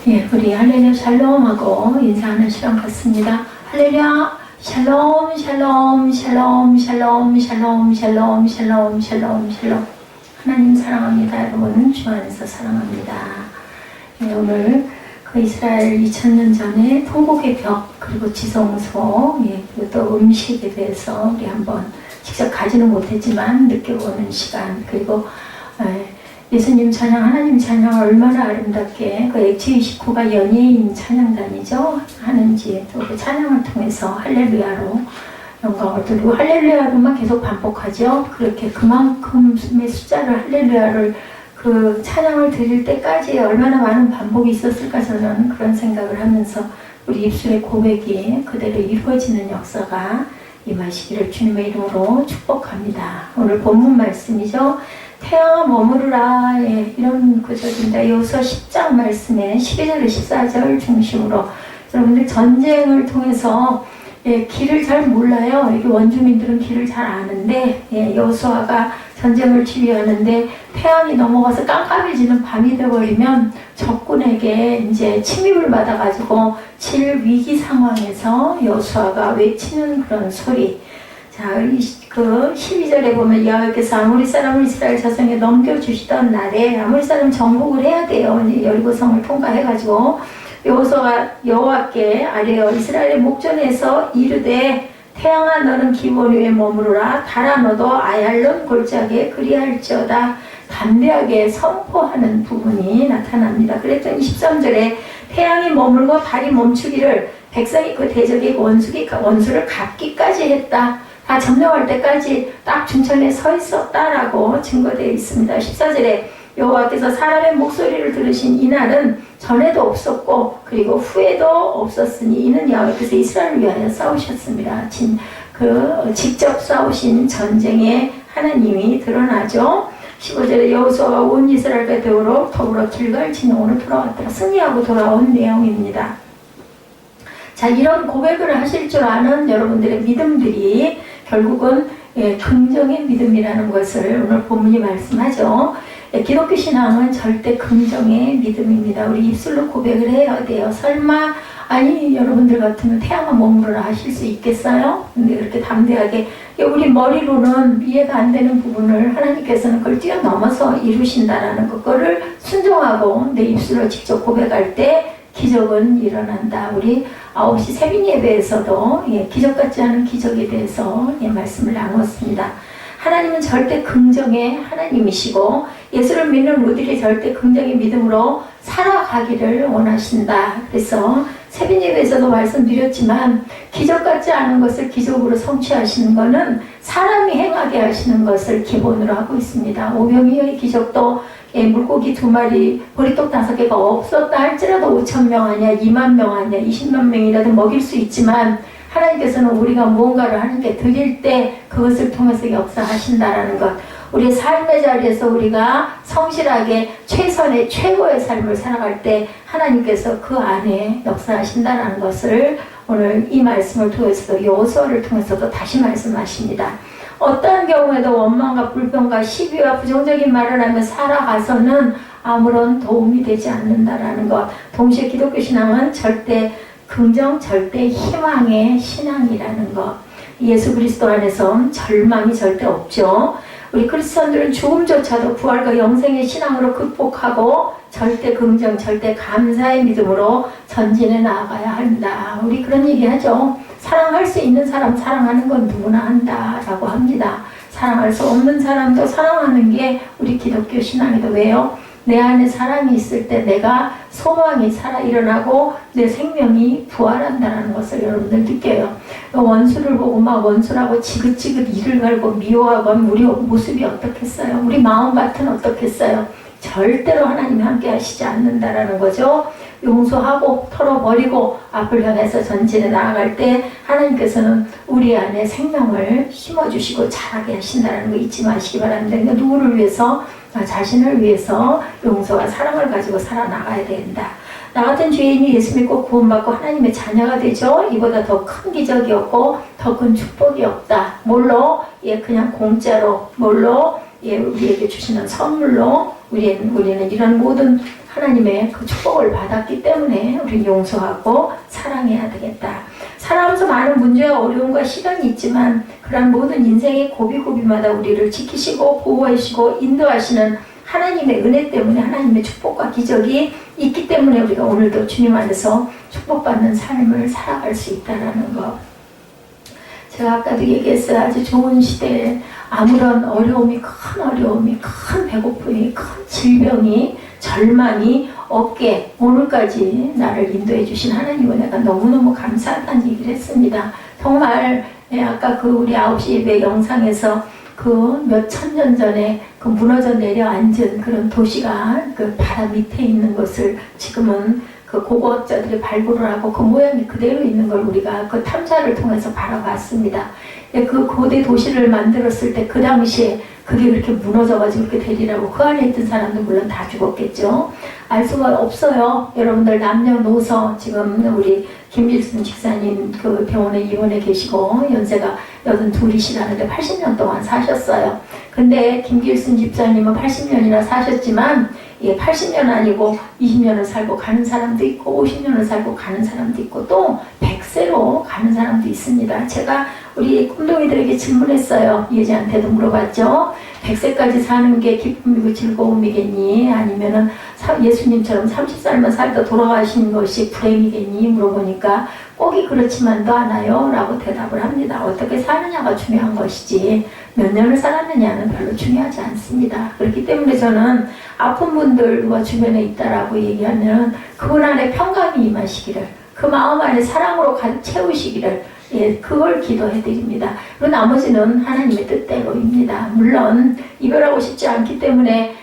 예, 우리 할렐루야 샬롬하고 인사하는 시간 같습니다. 할렐루야 샬롬 샬롬 샬롬 샬롬 샬롬 샬롬 샬롬 샬롬 샬롬. 하나님 사랑합니다. 여러분 주 안에서 사랑합니다. 예, 오늘 그 이스라엘 2000년 전에 통곡의 벽 그리고 지성소 그리고 또 음식에 대해서 우리 한번 직접 가지는 못했지만 느껴보는 시간, 그리고 예수님 찬양, 하나님 찬양 얼마나 아름답게 그 H29가 연예인 찬양단이죠 하는지, 또 그 찬양을 통해서 할렐루야로 영광을 돌리고 할렐루야로만 계속 반복하죠. 그렇게 그만큼의 숫자를 할렐루야를 그 찬양을 드릴 때까지 얼마나 많은 반복이 있었을까, 저는 그런 생각을 하면서 우리 입술의 고백이 그대로 이루어지는 역사가 임하시기를 주님의 이름으로 축복합니다. 오늘 본문 말씀이죠. 태양아 머무르라, 이런 구절입니다. 여호수아 10장 말씀에 12절 14절 중심으로 여러분들 전쟁을 통해서 길을 잘 몰라요. 이게 원주민들은 길을 잘 아는데 여호수아가 전쟁을 지휘하는데 태양이 넘어가서 깜깜해지는 밤이 되어버리면 적군에게 이제 침입을 받아가지고 질 위기 상황에서 여호수아가 외치는 그런 소리. 자, 그 12절에 보면 여호와께서 아모리 사람을 이스라엘 자손에 넘겨주시던 날에 아모리 사람 정복을 해야 돼요. 이제 여리고성을 통과해가지고 여호수아가 여호와께 아뢰어 이스라엘의 목전에서 이르되 태양아 너는 기본 위에 머무르라, 달아 너도 아얄론 골짜기에 그리할지어다 담대하게 선포하는 부분이 나타납니다. 그랬더니 13절에 태양이 머물고 달이 멈추기를 백성이 그 대적의 원수를 갚기까지 했다. 다 점령할 때까지 딱 중천에 서 있었다라고 증거되어 있습니다. 14절에 여호와께서 사람의 목소리를 들으신 이날은 전에도 없었고 그리고 후에도 없었으니 이는 여호와께서 이스라엘을 위하여 싸우셨습니다. 직접 싸우신 전쟁에 하나님이 드러나죠. 15절에 여호수아가 온 이스라엘과 더불어 길갈 진영으로 돌아왔더라. 승리하고 돌아온 내용입니다. 자, 이런 고백을 하실 줄 아는 여러분들의 믿음들이 결국은 긍정의 믿음이라는 것을 오늘 본문이 말씀하죠. 기독교 신앙은 절대 긍정의 믿음입니다. 우리 입술로 고백을 해야 돼요. 설마 아니 여러분들 같으면 태양아 머무르라 하실 수 있겠어요? 근데 그렇게 담대하게 우리 머리로는 이해가 안 되는 부분을 하나님께서는 그걸 뛰어넘어서 이루신다라는 그거를 순종하고 내 입술로 직접 고백할 때 기적은 일어난다. 우리 9시 새벽 예배에서도 기적 같지 않은 기적에 대해서 말씀을 나누었습니다. 하나님은 절대 긍정의 하나님이시고 예수를 믿는 우리들이 절대 긍정의 믿음으로 살아가기를 원하신다. 그래서 새벽 예배에서도 말씀드렸지만 기적 같지 않은 것을 기적으로 성취하시는 것은 사람이 행하게 하시는 것을 기본으로 하고 있습니다. 오병이어의 기적도 물고기 2마리, 보리떡 5개가 없었다 할지라도 5,000명 아니야, 2만 명 아니야, 20만 명이라도 먹일 수 있지만 하나님께서는 우리가 무언가를 하는데 드릴 때 그것을 통해서 역사하신다라는 것. 우리의 삶의 자리에서 우리가 성실하게 최선의 최고의 삶을 살아갈 때 하나님께서 그 안에 역사하신다라는 것을 오늘 이 말씀을 통해서도 여호수아를 통해서도 다시 말씀하십니다. 어떠한 경우에도 원망과 불평과 시비와 부정적인 말을 하며 살아가서는 아무런 도움이 되지 않는다라는 것. 동시에 기독교 신앙은 절대 긍정, 절대 희망의 신앙이라는 것. 예수 그리스도 안에서 절망이 절대 없죠. 우리 크리스천들은 죽음조차도 부활과 영생의 신앙으로 극복하고 절대 긍정, 절대 감사의 믿음으로 전진해 나아가야 한다. 우리 그런 얘기 하죠. 사랑할 수 있는 사람 사랑하는 건 누구나 한다라고 합니다. 사랑할 수 없는 사람도 사랑하는 게 우리 기독교 신앙이다. 왜요? 내 안에 사랑이 있을 때 내가 소망이 살아 일어나고 내 생명이 부활한다는 것을 여러분들 느껴요. 원수를 보고 막 원수라고 지긋지긋 이를 갈고 미워하고 하면 우리 모습이 어떻겠어요? 우리 마음 밭은 어떻겠어요? 절대로 하나님이 함께 하시지 않는다라는 거죠. 용서하고 털어버리고 앞을 향해서 전진해 나아갈 때 하나님께서는 우리 안에 생명을 심어주시고 자라게 하신다는 거 잊지 마시기 바랍니다. 그러니까 누구를 위해서? 자신을 위해서 용서와 사랑을 가지고 살아나가야 된다. 나 같은 죄인이 예수 믿고 구원받고 하나님의 자녀가 되죠. 이보다 더 큰 기적이 없고 더 큰 축복이 없다. 뭘로? 그냥 공짜로. 뭘로? 우리에게 주시는 선물로 우리는 이런 모든 하나님의 그 축복을 받았기 때문에 우리는 용서하고 사랑해야 되겠다. 살아가면서 많은 문제와 어려움과 시련이 있지만 그런 모든 인생의 고비고비마다 우리를 지키시고 보호하시고 인도하시는 하나님의 은혜 때문에 하나님의 축복과 기적이 있기 때문에 우리가 오늘도 주님 안에서 축복받는 삶을 살아갈 수 있다는 것. 제가 아까도 얘기했어요. 아주 좋은 시대에 아무런 어려움이, 큰 배고픔이, 큰 질병이, 절망이 없게 오늘까지 나를 인도해 주신 하나님은 내가 너무너무 감사하다는 얘기를 했습니다. 정말 아까 그 우리 9시 예배 영상에서 그 몇 천년 전에 그 무너져 내려앉은 그런 도시가 그 바다 밑에 있는 것을 지금은 그 고고학자들이 발굴을 하고 그 모양이 그대로 있는 걸 우리가 그 탐사를 통해서 바라봤습니다. 그 고대 도시를 만들었을 때 그 당시에 그게 그렇게 무너져가지고 그렇게 되리라고 그 안에 있던 사람들 물론 다 죽었겠죠. 알 수가 없어요. 여러분들 남녀노소 지금 우리 김길순 집사님 그 병원에 입원해 계시고 연세가 82이시라는데 80년 동안 사셨어요. 근데 김길순 집사님은 80년이나 사셨지만 80년 아니고 20년을 살고 가는 사람도 있고 50년을 살고 가는 사람도 있고 또 100세로 가는 사람도 있습니다. 제가 우리 꿈동이들에게 질문했어요. 예지한테도 물어봤죠. 100세까지 사는 게 기쁨이고 즐거움이겠니? 아니면은 예수님처럼 30살만 살다 돌아가신 것이 불행이겠니? 물어보니까 꼭이 그렇지만도 않아요 라고 대답을 합니다. 어떻게 사느냐가 중요한 것이지 몇 년을 살았느냐는 별로 중요하지 않습니다. 그렇기 때문에 저는 아픈 분들 누가 주변에 있다라고 얘기하면 그분 안에 평강이 임하시기를 그 마음 안에 사랑으로 가득 채우시기를 그걸 기도해드립니다. 그리고 나머지는 하나님의 뜻대로입니다. 물론 이별하고 싶지 않기 때문에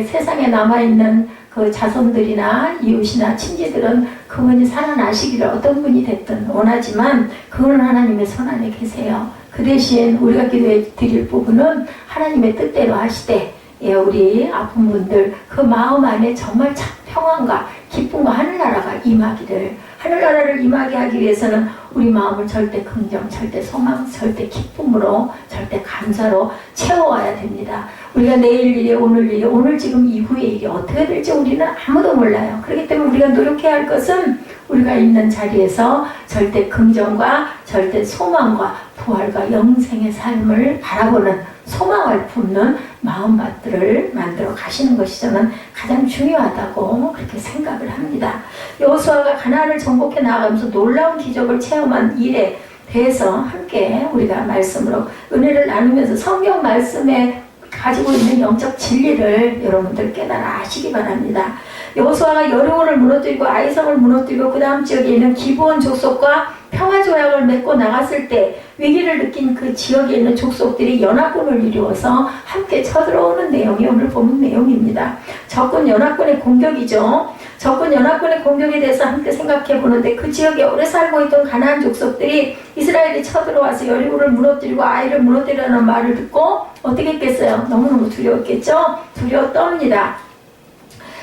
세상에 남아있는 그 자손들이나 이웃이나 친지들은 그분이 살아나시기를 어떤 분이 됐든 원하지만 그거는 하나님의 손 안에 계세요. 그 대신 우리가 기도해 드릴 부분은 하나님의 뜻대로 하시되 우리 아픈 분들 그 마음 안에 정말 참 평안과 기쁨과 하늘나라가 임하기를 하늘나라를 임하게 하기 위해서는 우리 마음을 절대 긍정, 절대 소망, 절대 기쁨으로, 절대 감사로 채워와야 됩니다. 우리가 내일 일이, 오늘 지금 이후의 일이 어떻게 될지 우리는 아무도 몰라요. 그렇기 때문에 우리가 노력해야 할 것은 우리가 있는 자리에서 절대 긍정과 절대 소망과 부활과 영생의 삶을 바라보는 소망을 품는 마음밭들을 만들어 가시는 것이 저는 가장 중요하다고 그렇게 생각을 합니다. 여호수아가 가나안을 정복해 나가면서 놀라운 기적을 체험한 일에 대해서 함께 우리가 말씀으로 은혜를 나누면서 성경 말씀에 가지고 있는 영적 진리를 여러분들 깨달아 아시기 바랍니다. 여호수아가 여리고를 무너뜨리고 아이성을 무너뜨리고 그 다음 지역에 있는 기브온 족속과 평화조약을 맺고 나갔을 때 위기를 느낀 그 지역에 있는 족속들이 연합군을 이루어서 함께 쳐들어오는 내용이 오늘 본 내용입니다. 적군 연합군의 공격이죠. 적군 연합군의 공격에 대해서 함께 생각해 보는데 그 지역에 오래 살고 있던 가나안 족속들이 이스라엘이 쳐들어와서 여리고를 무너뜨리고 아이를 무너뜨리라는 말을 듣고 어떻게 했겠어요? 너무너무 두려웠겠죠? 두려웠답니다.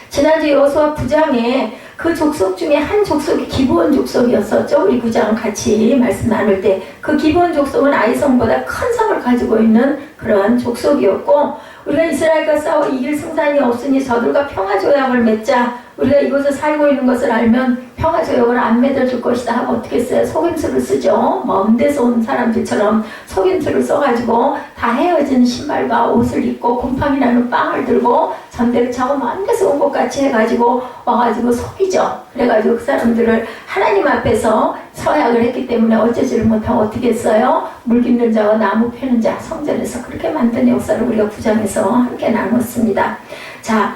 지난주 여호수아 9장에 그 족속 중에 한 족속이 기브온 족속이었었죠. 우리 9장 같이 말씀 나눌 때 그 기브온 족속은 아이성보다 큰 성을 가지고 있는 그런 족속이었고 우리가 이스라엘과 싸워 이길 승산이 없으니 저들과 평화조약을 맺자 우리가 이곳에 살고 있는 것을 알면 평화조약을 안 맺어줄 것이다 하고 어떻게 써요? 속임수를 쓰죠. 먼 데서 온 사람들처럼 속임수를 써가지고 다 헤어진 신발과 옷을 입고 곰팡이라는 빵을 들고 전대를 차고 먼 데서 온 것 같이 해가지고 와가지고 속이죠. 그래가지고 그 사람들을 하나님 앞에서 서약을 했기 때문에 어쩌지를 못하고 어떻게 했어요? 물 깃는 자와 나무 패는 자 성전에서 그렇게 만든 역사를 우리가 9장에서 함께 나눴습니다. 자,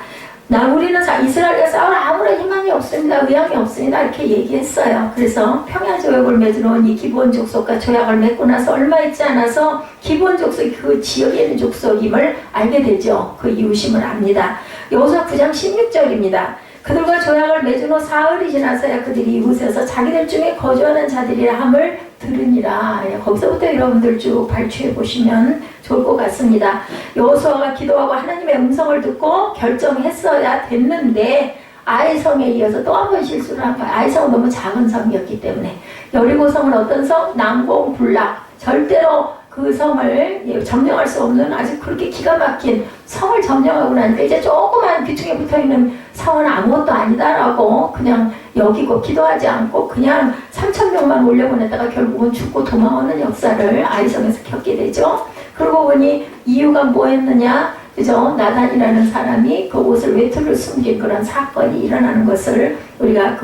우리는 이스라엘과 싸울 아무런 희망이 없습니다. 의향이 없습니다. 이렇게 얘기했어요. 그래서 평화조약을 맺어놓은 이 기브온 족속과 조약을 맺고 나서 얼마 있지 않아서 기브온 족속이 그 지역에 있는 족속임을 알게 되죠. 그 이웃임을 압니다. 여호수아 9장 16절입니다. 그들과 조약을 맺은 후 사흘이 지나서야 그들이 이곳에서 자기들 중에 거주하는 자들이라 함을 들으니라. 거기서부터 여러분들 쭉 발췌해 보시면 좋을 것 같습니다. 여호수아가 기도하고 하나님의 음성을 듣고 결정했어야 됐는데 아이성에 이어서 또 한 번 실수를 한 거예요. 아이성은 너무 작은 성이었기 때문에. 여리고성은 어떤 성? 난공불락. 절대로 그 성을 점령할 수 없는 아주 그렇게 기가 막힌 성을 점령하고 나니까 이제 조그만 귀퉁에 붙어있는 성은 아무것도 아니다라고 그냥 여기고 기도하지 않고 그냥 3,000명만 올려보냈다가 결국은 죽고 도망오는 역사를 아이성에서 겪게 되죠. 그러고 보니 이유가 뭐였느냐, 그죠? 나단이라는 사람이 그 옷을 외투를 숨긴 그런 사건이 일어나는 것을 우리가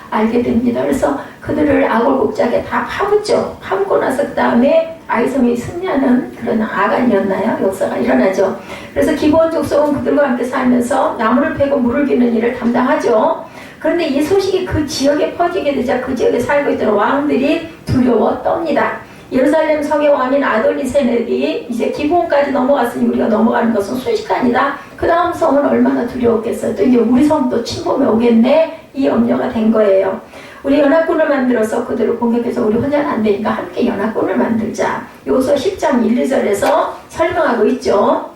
알게 됩니다. 그래서 그들을 아골곡작에 다 파묻죠. 파묻고 나서 그 다음에 아이성이 승리하는 그런 아간이었나요? 역사가 일어나죠. 그래서 기브온 족속은 그들과 함께 살면서 나무를 패고 물을 기는 일을 담당하죠. 그런데 이 소식이 그 지역에 퍼지게 되자 그 지역에 살고 있던 왕들이 두려워 떱니다. 예루살렘 성의 왕인 아도니세덱이 이제 기브온까지 넘어갔으니 우리가 넘어가는 것은 순식간이다. 그 다음 성은 얼마나 두려웠겠어요. 또 이제 우리 성도 침범해 오겠네. 이 염려가 된 거예요. 우리 연합군을 만들어서 그들을 공격해서 우리 혼자는 안 되니까 함께 연합군을 만들자. 여호수아 10장 1, 2절에서 설명하고 있죠.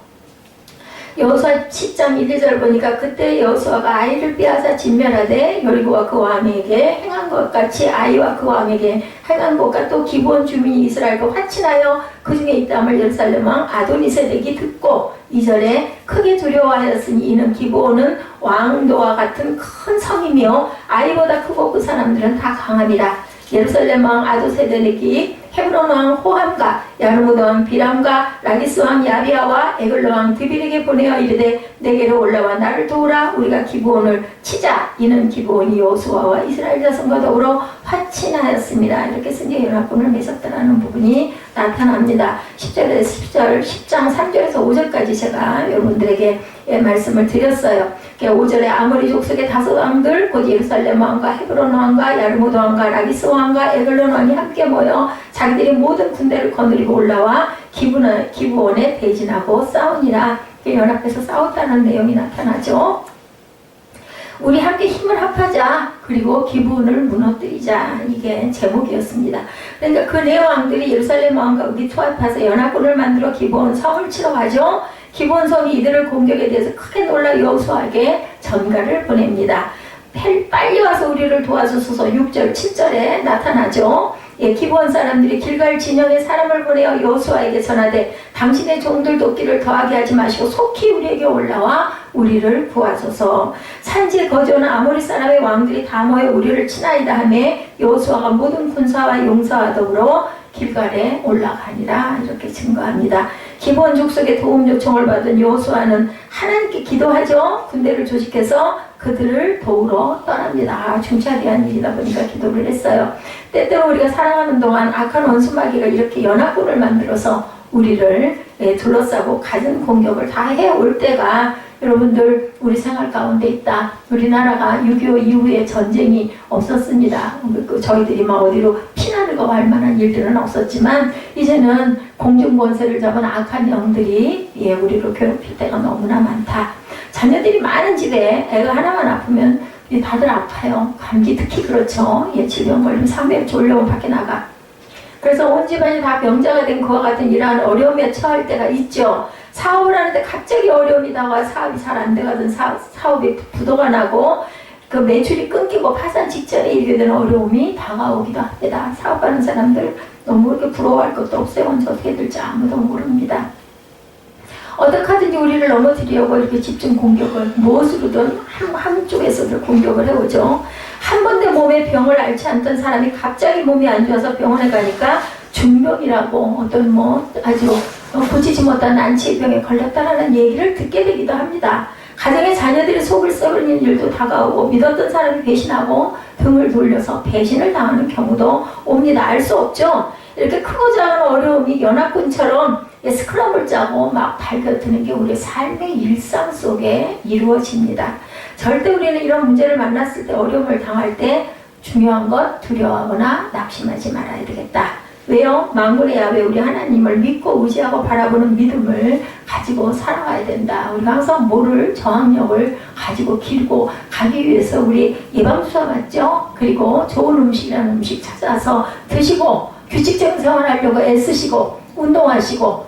여호수아 10장 1, 2절 보니까 그때 여호수아가 아이를 빼앗아 진멸하되 여리고와 그 왕에게 행한 것 같이 아이와 그 왕에게 행한 것과 또 기브온 주민이 이스라엘과 화친하여 그 중에 있다함을 예루살렘 왕 아도니세덱이 듣고 2절에 크게 두려워하였으니 이는 기브온은 왕도와 같은 큰 성이며 아이보다 크고 그 사람들은 다 강합니다. 예루살렘 왕 아도세덱이 헤브론 왕 호함과 야르무드 왕 비람과 라기스 왕 야비아와 에글로 왕 드빌에게 보내어 이르되 내게로 올라와 나를 도우라. 우리가 기브온을 치자. 이는 기브온이 여호수아와 이스라엘 자손과 더불어 화친하였습니다. 이렇게 성경 연합군을 맺었다라는 부분이 나타납니다. 10절에서 10장 3절에서 5절까지 제가 여러분들에게 말씀을 드렸어요. 5절에 아모리 족속의 5 왕들 곧 예루살렘 왕과 헤브론 왕과 야르무드 왕과 라기스 왕과 에글론 왕이 함께 모여 자기들이 모든 군대를 거느리고 올라와 기브온에 대진하고 싸우니라. 연합해서 싸웠다는 내용이 나타나죠. 우리 함께 힘을 합하자. 그리고 기브온을 무너뜨리자. 이게 제목이었습니다. 그러니까 그 네 왕들이 예루살렘 왕과 우리 투합해서 연합군을 만들어 기브온 성을 치러 가죠. 기브온 성이 이들을 공격에 대해서 크게 놀라 여호수아에게 전가를 보냅니다. 빨리 와서 우리를 도와주소서. 6절 7절에 나타나죠. 기브온 사람들이 길갈 진영에 사람을 보내어 여호수아에게 전하되 당신의 종들 돕기를 더하게 하지 마시고 속히 우리에게 올라와 우리를 구하소서. 산지에 거주하는 아모리 사람의 왕들이 다 모여 우리를 치나이다 하매 여호수아가 모든 군사와 용사와 더불어 길갈에 올라가니라. 이렇게 증거합니다. 기브온 족속의 도움 요청을 받은 여호수아는 하나님께 기도하죠. 군대를 조직해서 그들을 도우러 떠납니다. 중차대한 일이다 보니까 기도를 했어요. 때때로 우리가 살아가는 동안 악한 원수마귀가 이렇게 연합군을 만들어서 우리를 둘러싸고 갖은 공격을 다 해올 때가 여러분들 우리 생활 가운데 있다. 우리나라가 6.25 이후에 전쟁이 없었습니다. 저희들이 막 어디로 피난을 가고 할 만한 일들은 없었지만 이제는 공중권세를 잡은 악한 영들이 우리를 괴롭힐 때가 너무나 많다. 자녀들이 많은 집에 애가 하나만 아프면 다들 아파요. 감기 특히 그렇죠. 질병 걸리면 3일 졸려면 밖에 나가. 그래서 온 집안이 다 병자가 된 그와 같은 이러한 어려움에 처할 때가 있죠. 사업을 하는데 갑자기 어려움이 다가와 사업이 잘 안 돼가던 사업이 부도가 나고 그 매출이 끊기고 파산 직전에 이르게 되는 어려움이 다가오기도 합니다. 사업하는 사람들 너무 그렇게 부러워할 것도 없어요. 언제 어떻게 될지 아무도 모릅니다. 어떻게 하든지 우리를 넘어뜨리려고 이렇게 집중 공격을 무엇으로든 한쪽에서도 공격을 해오죠. 한 번도 몸에 병을 앓지 않던 사람이 갑자기 몸이 안 좋아서 병원에 가니까 중병이라고 어떤 아주 고치지 못한 난치병에 걸렸다라는 얘기를 듣게 되기도 합니다. 가정의 자녀들이 속을 썩는 일도 다가오고 믿었던 사람이 배신하고 등을 돌려서 배신을 당하는 경우도 옵니다. 알 수 없죠. 이렇게 크고 작은 어려움이 연합군처럼 스크럼을 짜고 막 발견되는 게 우리의 삶의 일상 속에 이루어집니다. 절대 우리는 이런 문제를 만났을 때 어려움을 당할 때 중요한 것 두려워하거나 낙심하지 말아야 되겠다. 왜요? 만군의 야훼 우리 하나님을 믿고 의지하고 바라보는 믿음을 가지고 살아가야 된다. 우리가 항상 모를 저항력을 가지고 길고 가기 위해서 우리 예방주사 맞죠? 그리고 좋은 음식이라는 음식 찾아서 드시고 규칙적인 생활하려고 애쓰시고 운동하시고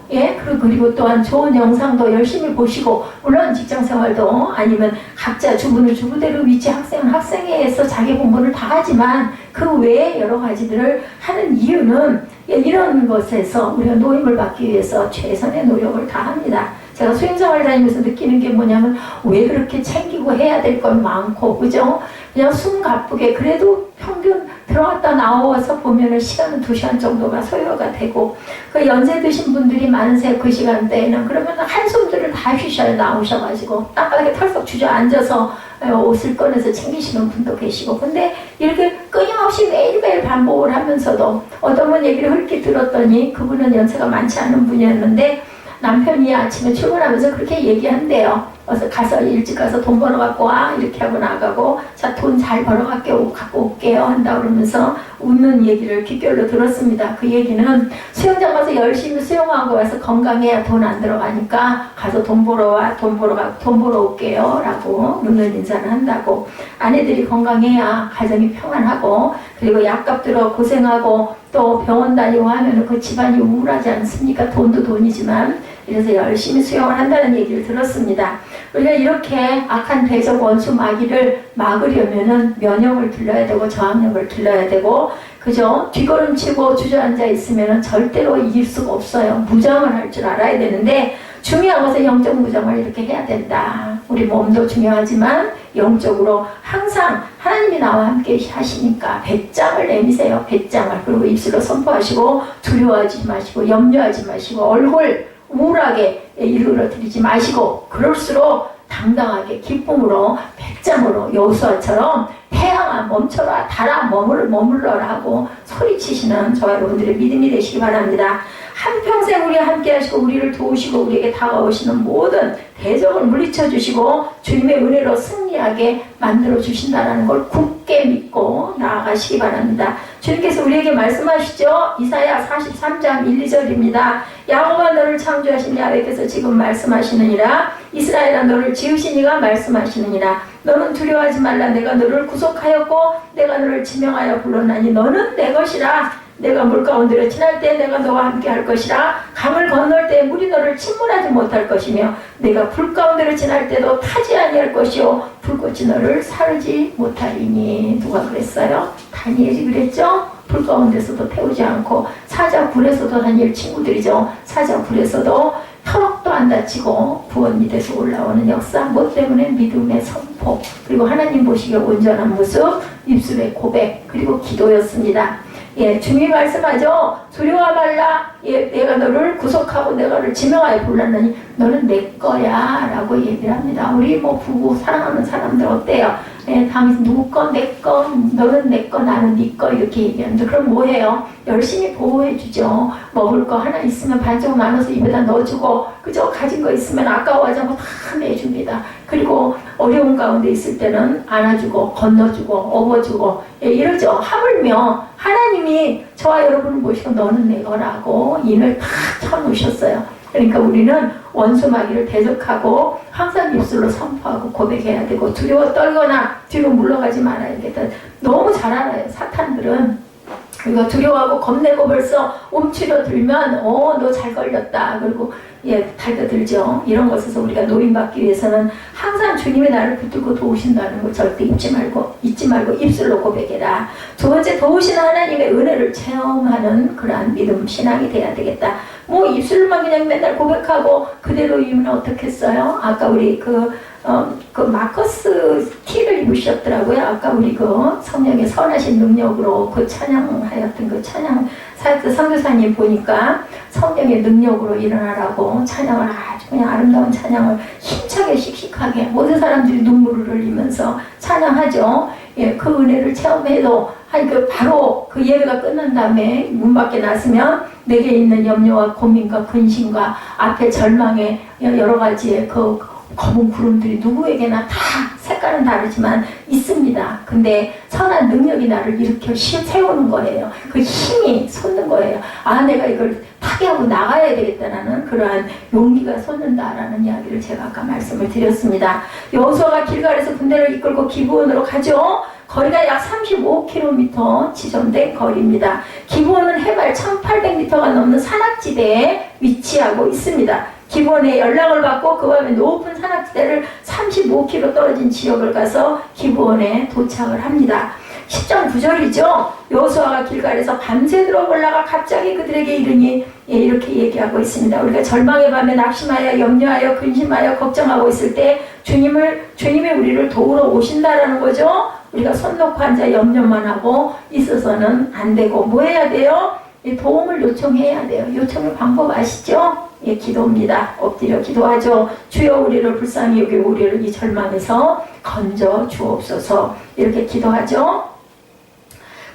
그리고 또한 좋은 영상도 열심히 보시고 물론 직장생활도 아니면 각자 주부는 주부대로 위치 학생은 학생회에서 자기 공부를 다 하지만 그 외에 여러 가지들을 하는 이유는 이런 것에서 우리가 노임을 받기 위해서 최선의 노력을 다합니다. 제가 수행생활 다니면서 느끼는 게 뭐냐면 왜 그렇게 챙기고 해야 될 건 많고 그죠? 그냥 숨 가쁘게 그래도 평균 들어갔다 나와서 보면은 시간은 2시간 정도가 소요가 되고 그 연세 드신 분들이 많으세요. 그 시간대에는 그러면 한숨들을 다 쉬셔야 나오셔가지고 땅바닥에 털썩 주저앉아서 옷을 꺼내서 챙기시는 분도 계시고 근데 이렇게 끊임없이 매일매일 반복을 하면서도 어떤 분 얘기를 흘낏 들었더니 그분은 연세가 많지 않은 분이었는데 남편이 아침에 출근하면서 그렇게 얘기한대요. 어서 가서 일찍 가서 돈 벌어 갖고 와 이렇게 하고 나가고 자 돈 잘 벌어 갖고 올게요 한다 그러면서 웃는 얘기를 귓결로 들었습니다. 그 얘기는 수영장 가서 열심히 수영하고 와서 건강해야 돈 안 들어가니까 가서 돈 벌어 와 돈 벌어 올게요 라고 웃는 인사를 한다고 아내들이 건강해야 가정이 평안하고 그리고 약값 들어 고생하고 또 병원 다니고 하면 그 집안이 우울하지 않습니까? 돈도 돈이지만 그래서 열심히 수영을 한다는 얘기를 들었습니다. 우리가 이렇게 악한 대적 원수 마귀를 막으려면은 면역을 길러야 되고 저항력을 길러야 되고 그죠? 뒷걸음치고 주저앉아 있으면은 절대로 이길 수가 없어요. 무장을 할 줄 알아야 되는데 중요한 것은 영적 무장을 이렇게 해야 된다. 우리 몸도 중요하지만 영적으로 항상 하나님이 나와 함께 하시니까 배짱을 내미세요. 배짱을. 그리고 입술로 선포하시고 두려워하지 마시고 염려하지 마시고 얼굴 우울하게 일그러뜨리지 마시고 그럴수록 당당하게 기쁨으로 백장으로 여호수아처럼 태양아 멈춰라 달아 머물러라 하고 소리치시는 저와 여러분들의 믿음이 되시기 바랍니다. 한평생 우리와 함께 하시고 우리를 도우시고 우리에게 다가오시는 모든 대적을 물리쳐 주시고 주님의 은혜로 승리하게 만들어 주신다는 걸 굳게 믿고 나아가시기 바랍니다. 주님께서 우리에게 말씀하시죠. 이사야 43장 1, 2절입니다. 야곱아 너를 창조하신 야훼께서 지금 말씀하시느니라. 이스라엘아 너를 지으신 이가 말씀하시느니라. 너는 두려워하지 말라. 내가 너를 구속하였고 내가 너를 지명하여 불렀나니 너는 내 것이라. 내가 물가운데로 지날 때 내가 너와 함께 할 것이라. 강을 건널 때 물이 너를 침몰하지 못할 것이며 내가 불 가운데로 지날 때도 타지 아니할 것이요 불꽃이 너를 사르지 못하리니. 누가 그랬어요? 다니엘이 그랬죠? 불 가운데서도 태우지 않고 사자굴에서도 다니엘 친구들이죠. 사자굴에서도 턱도 안 다치고 구원 밑에서 올라오는 역사. 뭐 때문에? 믿음의 선포 그리고 하나님 보시기에 온전한 모습 입술의 고백 그리고 기도였습니다. 예, 주님이 말씀하죠. 두려워 말라. 예, 내가 너를 구속하고 내가 너를 지명하여 불렀느니 너는 내 거야 라고 얘기를 합니다. 우리 뭐 부부 사랑하는 사람들 어때요? 예, 당신 누구 거? 내 거. 너는 내 거, 나는 네 거 이렇게 얘기하는데 그럼 뭐 해요? 열심히 보호해 주죠. 먹을 거 하나 있으면 반쪽 나눠서 입에다 넣어주고 그죠? 가진 거 있으면 아까워하지 않고 다 내줍니다. 그리고 어려운 가운데 있을 때는 안아주고 건너주고 업어주고 예, 이러죠. 하물며 하나님이 저와 여러분을 모시고 너는 내 거라고 인을 다 쳐놓으셨어요. 그러니까 우리는 원수 마귀를 대적하고 항상 입술로 선포하고 고백해야 되고 두려워 떨거나 뒤로 물러가지 말아야겠다. 너무 잘 알아요. 사탄들은 이거 두려워하고 겁내고 벌써 움츠려 들면 너 잘 걸렸다. 그리고 예 달겨들죠. 이런 것에서 우리가 노임받기 위해서는 항상 주님의 나를 붙들고 도우신다는 걸 절대 잊지 말고 입술로 고백해라. 두 번째 도우시는 하나님의 은혜를 체험하는 그러한 믿음 신앙이 돼야 되겠다. 뭐 입술로만 그냥 맨날 고백하고 그대로이면 어떻겠어요? 아까 우리 그 마커스 티를 입으셨더라고요. 아까 우리 그 성령의 선하신 능력으로 그 찬양하였던 그 찬양 선교사님 보니까 성령의 능력으로 일어나라고 찬양을 아주 그냥 아름다운 찬양을 힘차게 씩씩하게 모든 사람들이 눈물을 흘리면서 찬양하죠. 예, 그 은혜를 체험해도 바로 그 예배가 끝난 다음에 문 밖에 나서면 내게 있는 염려와 고민과 근심과 앞에 절망의 여러 가지의 그 검은 구름들이 누구에게나 다 색깔은 다르지만 있습니다. 근데 선한 능력이 나를 일으켜 세우는 거예요. 그 힘이 솟는 거예요. 아, 내가 이걸 타개하고 나가야 되겠다라는 그러한 용기가 솟는다라는 이야기를 제가 아까 말씀을 드렸습니다. 여호수아가 길갈에서 군대를 이끌고 기브온으로 가죠. 거리가 약 35km 지점된 거리입니다. 기브온은 해발 1800m가 넘는 산악지대에 위치하고 있습니다. 기브온에 연락을 받고 그 밤에 높은 산악지대를 35km 떨어진 지역을 가서 기브온에 도착을 합니다. 10장 9절이죠. 여호수아가 길갈에서 밤새도록 올라가 갑자기 그들에게 이르니 이렇게 얘기하고 있습니다. 우리가 절망의 밤에 낙심하여 염려하여 근심하여 걱정하고 있을 때 주님이 우리를 도우러 오신다라는 거죠. 우리가 손 놓고 앉아 염려만 하고 있어서는 안 되고 뭐 해야 돼요? 도움을 요청해야 돼요. 요청의 방법 아시죠? 기도입니다. 엎드려 기도하죠. 주여 우리를 불쌍히 여기고 우리를 이 절망에서 건져 주옵소서. 이렇게 기도하죠.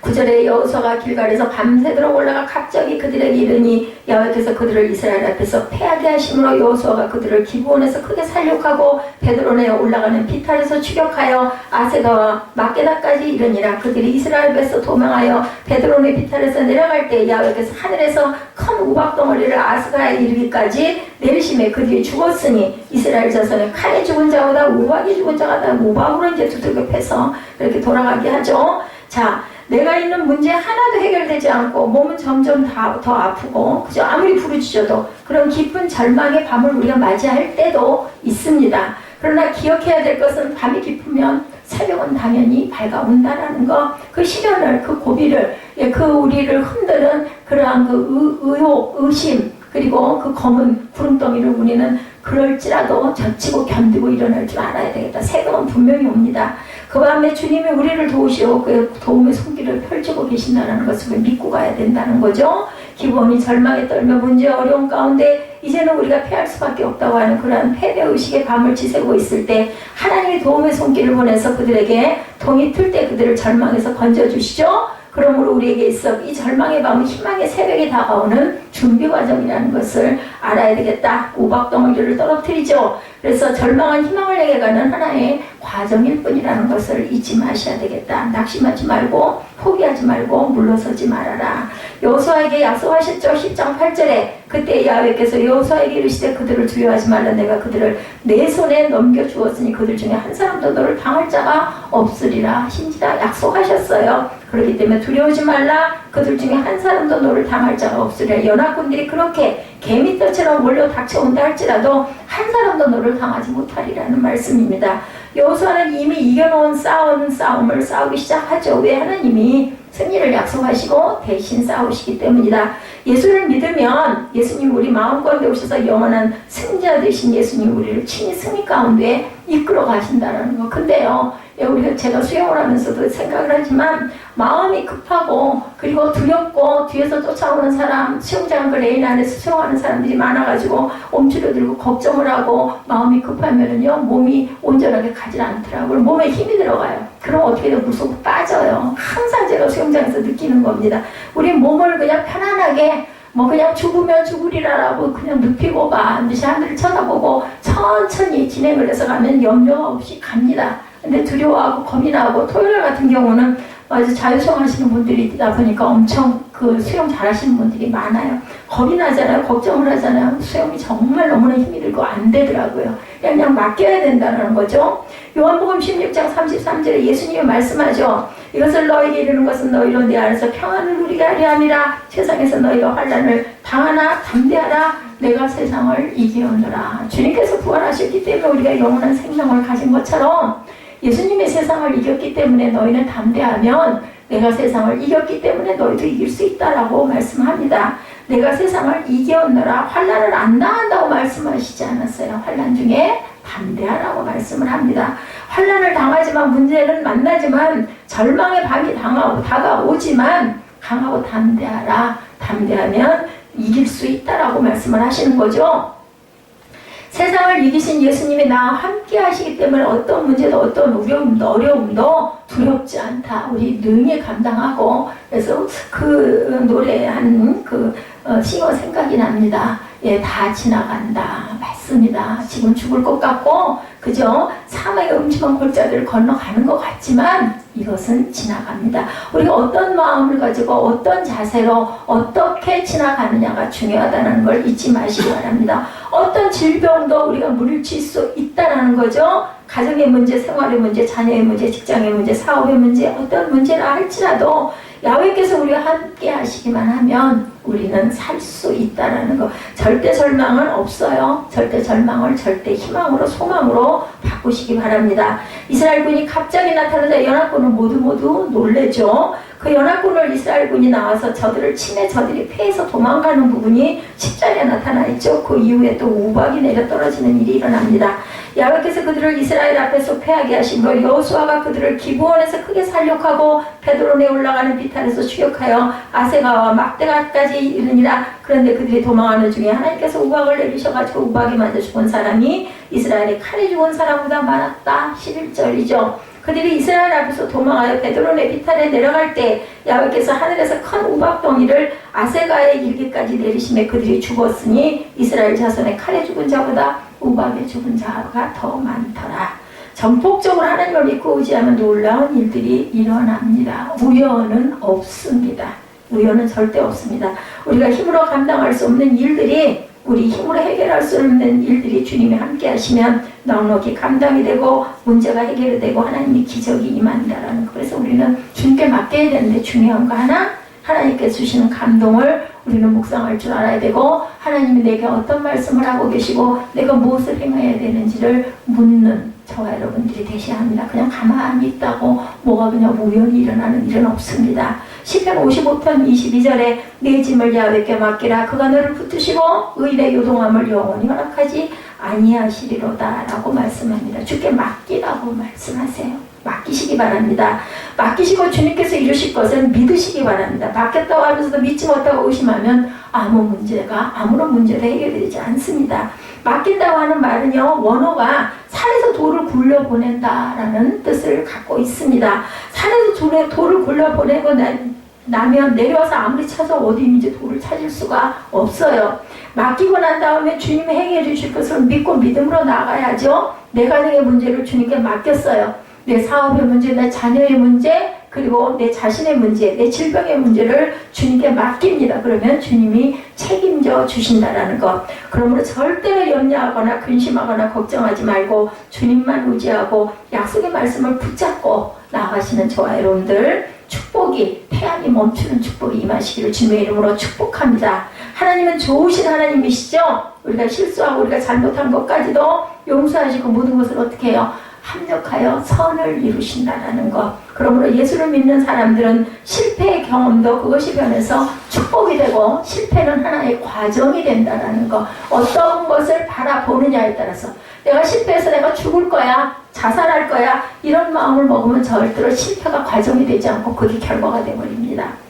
9절에 여호수아가 길갈에서 밤새도록 올라가 갑자기 그들에게 이르니 여호와께서 그들을 이스라엘 앞에서 패하게 하심으로 여호수아가 그들을 기브온에서 크게 살육하고 베드론에 올라가는 비탈에서 추격하여 아세다와 막게다까지 이르니라. 그들이 이스라엘 앞에서 도망하여 베드론의 비탈에서 내려갈 때 여호와께서 하늘에서 큰 우박덩어리를 아스가에 이르기까지 내리심에 그들이 죽었으니 이스라엘 자손의 칼에 죽은 자보다 우박이 죽은 자가 다 우박으로 이제 두들겨 패서 이렇게 돌아가게 하죠. 자, 내가 있는 문제 하나도 해결되지 않고 몸은 점점 더 아프고 그죠? 아무리 부르짖어도 그런 깊은 절망의 밤을 우리가 맞이할 때도 있습니다. 그러나 기억해야 될 것은 밤이 깊으면 새벽은 당연히 밝아온다라는 거, 그 시련을, 그 고비를, 그 우리를 흔드는 그러한 그 의혹, 의심, 그리고 그 검은 구름덩이를 우리는 그럴지라도 젖히고 견디고 일어날 줄 알아야 되겠다. 새벽은 분명히 옵니다. 그 밤에 주님이 우리를 도우시고 그 도움의 손길을 펼치고 계신다는 것을 믿고 가야 된다는 거죠. 기본이 절망에 떨며 문제 어려운 가운데 이제는 우리가 피할 수밖에 없다고 하는 그러한 패배의식의 밤을 지새고 있을 때 하나님이 도움의 손길을 보내서 그들에게 동이 틀 때 그들을 절망에서 건져주시죠. 그러므로 우리에게 있어 이 절망의 밤은 희망의 새벽이 다가오는 준비 과정이라는 것을 알아야 되겠다. 우박덩어리를 떨어뜨리죠. 그래서 절망은 희망을 내게 가는 하나의 과정일 뿐이라는 것을 잊지 마셔야 되겠다. 낙심하지 말고 포기하지 말고 물러서지 말아라. 여호수아에게 약속하셨죠. 10장 8절에 그때 야훼께서 여호수아에게 이르시되 그들을 두려워하지 말라. 내가 그들을 내 손에 넘겨주었으니 그들 중에 한 사람도 너를 당할 자가 없으리라 하신지라 약속하셨어요. 그렇기 때문에 두려워하지 말라. 그들 중에 한 사람도 너를 당할 자가 없으리라. 연합군들이 그렇게 개미떼처럼 몰려 닥쳐온다 할지라도 한 사람도 너를 당하지 못하리라는 말씀입니다. 여호수아는 이미 이겨놓은 싸움을 싸우기 시작하죠. 왜? 하나님이 승리를 약속하시고 대신 싸우시기 때문이다. 예수를 믿으면 예수님 우리 마음 가운데 오셔서 영원한 승자 되신 예수님 우리를 친히 승리 가운데 이끌어 가신다는 거. 근데요, 우리가 제가 수영을 하면서도 생각을 하지만 마음이 급하고 그리고 두렵고 뒤에서 쫓아오는 사람, 수영장 그 레인 안에서 수영하는 사람들이 많아가지고 옴츠려들고 걱정을 하고 마음이 급하면은요 몸이 온전하게 가지 않더라고요. 몸에 힘이 들어가요. 그럼 어떻게 돼요? 물속 빠져요. 항상 제가 수영장에서 느끼는 겁니다. 우리 몸을 그냥 편안하게 그냥 죽으면 죽으리라라고 그냥 눕히고 반드시 하늘을 쳐다보고 천천히 진행을 해서 가면 염려가 없이 갑니다. 근데 두려워하고 겁이 나고 토요일 같은 경우는 자유수영 하시는 분들이 있다 보니까 엄청 그 수영 잘하시는 분들이 많아요. 겁이 나잖아요. 걱정을 하잖아요. 수영이 정말 너무나 힘이 들고 안 되더라고요. 그냥 맡겨야 된다는 거죠. 요한복음 16장 33절에 예수님이 말씀하죠. 이것을 너에게 이르는 것은 너희로 내 안에서 평안을 누리게 하려 함이라. 세상에서 너희가 환난을 당하나 담대하라. 내가 세상을 이기었노라. 주님께서 부활하셨기 때문에 우리가 영원한 생명을 가진 것처럼 예수님의 세상을 이겼기 때문에 너희는 담대하면 내가 세상을 이겼기 때문에 너희도 이길 수 있다라고 말씀합니다. 내가 세상을 이겼노라. 환난을 안 당한다고 말씀하시지 않았어요. 환난 중에 담대하라고 말씀을 합니다. 환난을 당하지만 문제는 만나지만 절망의 밤이 다가오지만 강하고 담대하라. 담대하면 이길 수 있다라고 말씀을 하시는 거죠. 세상을 이기신 예수님이 나와 함께 하시기 때문에 어떤 문제도 어떤 어려움도 두렵지 않다. 우리 능히 감당하고. 그래서 그 노래한 싱어 생각이 납니다. 예, 다 지나간다. 맞습니다. 지금 죽을 것 같고 그죠? 사망의 음침한 골짜기를 건너가는 것 같지만 이것은 지나갑니다. 우리가 어떤 마음을 가지고 어떤 자세로 어떻게 지나가느냐가 중요하다는 걸 잊지 마시기 바랍니다. 어떤 질병도 우리가 물리칠 수 있다는 거죠. 가정의 문제, 생활의 문제, 자녀의 문제, 직장의 문제, 사업의 문제, 어떤 문제라 할지라도 야훼께서 우리와 함께 하시기만 하면 우리는 살 수 있다라는 거. 절대 절망은 없어요. 절대 절망을 절대 희망으로 소망으로 바꾸시기 바랍니다. 이스라엘군이 갑자기 나타나자 연합군 연합군은 모두 놀래죠. 그 연합군을 이스라엘군이 나와서 저들을 치매 저들이 패해서 도망가는 부분이 10절에 나타나 있죠. 그 이후에 또 우박이 내려 떨어지는 일이 일어납니다. 야훼께서 그들을 이스라엘 앞에서 패하게 하심으로 여호수아가 그들을 기브온에서 크게 살육하고 베드론에 올라가는 비탈에서 추격하여 아세가와 막대가까지 이르니라. 그런데 그들이 도망하는 중에 하나님께서 우박을 내리셔가지고 우박이 맞아 죽은 사람이 이스라엘의 칼에 죽은 사람보다 많았다. 11절이죠. 그들이 이스라엘 앞에서 도망하여 베드론의 비탈에 내려갈 때 야훼께서 하늘에서 큰 우박덩이를 아세가에 이르기까지 내리심에 그들이 죽었으니 이스라엘 자손의 칼에 죽은 자보다 우박에 죽은 자가 더 많더라. 전폭적으로 하나님을 믿고 의지하면 놀라운 일들이 일어납니다. 우연은 없습니다. 우연은 절대 없습니다. 우리가 힘으로 감당할 수 없는 일들이, 우리 힘으로 해결할 수 없는 일들이 주님이 함께 하시면 넉넉히 감당이 되고 문제가 해결이 되고 하나님이 기적이 임한다라는 거. 그래서 우리는 주님께 맡겨야 되는데 중요한 거 하나, 하나님께서 주시는 감동을 우리는 묵상할 줄 알아야 되고 하나님이 내게 어떤 말씀을 하고 계시고 내가 무엇을 행해야 되는지를 묻는 저와 여러분들이 되셔야 합니다. 그냥 가만히 있다고 뭐가 그냥 우연히 일어나는 일은 없습니다. 시편 55편 22절에 내 짐을 야훼께 맡기라. 그가 너를 붙드시고 의인의 요동함을 영원히 허락하지 아니하시리로다 라고 말씀합니다. 주께 맡기라고 말씀하세요. 맡기시기 바랍니다. 맡기시고 주님께서 이루실 것을 믿으시기 바랍니다. 맡겼다고 하면서도 믿지 못하고 의심하면 아무런 문제도 해결되지 않습니다. 맡긴다고 하는 말은요, 원어가 산에서 돌을 굴려보낸다라는 뜻을 갖고 있습니다. 산에서 돌을 굴려보내고 나면 내려와서 아무리 찾아 어디 있는지 돌을 찾을 수가 없어요. 맡기고 난 다음에 주님이 해결해 주실 것을 믿고 믿음으로 나가야죠. 내 가정의 문제를 주님께 맡겼어요. 내 사업의 문제, 내 자녀의 문제, 그리고 내 자신의 문제, 내 질병의 문제를 주님께 맡깁니다. 그러면 주님이 책임져 주신다라는 것. 그러므로 절대로 염려하거나 근심하거나 걱정하지 말고 주님만 의지하고 약속의 말씀을 붙잡고 나아가시는 저와 여러분들, 축복이, 태양이 멈추는 축복이 임하시기를 주님의 이름으로 축복합니다. 하나님은 좋으신 하나님이시죠? 우리가 실수하고 우리가 잘못한 것까지도 용서하시고 모든 것을 어떻게 해요? 합력하여 선을 이루신다라는 것. 그러므로 예수를 믿는 사람들은 실패의 경험도 그것이 변해서 축복이 되고 실패는 하나의 과정이 된다라는 것. 어떤 것을 바라보느냐에 따라서 내가 실패해서 내가 죽을 거야, 자살할 거야, 이런 마음을 먹으면 절대로 실패가 과정이 되지 않고 그게 결과가 되어버립니다.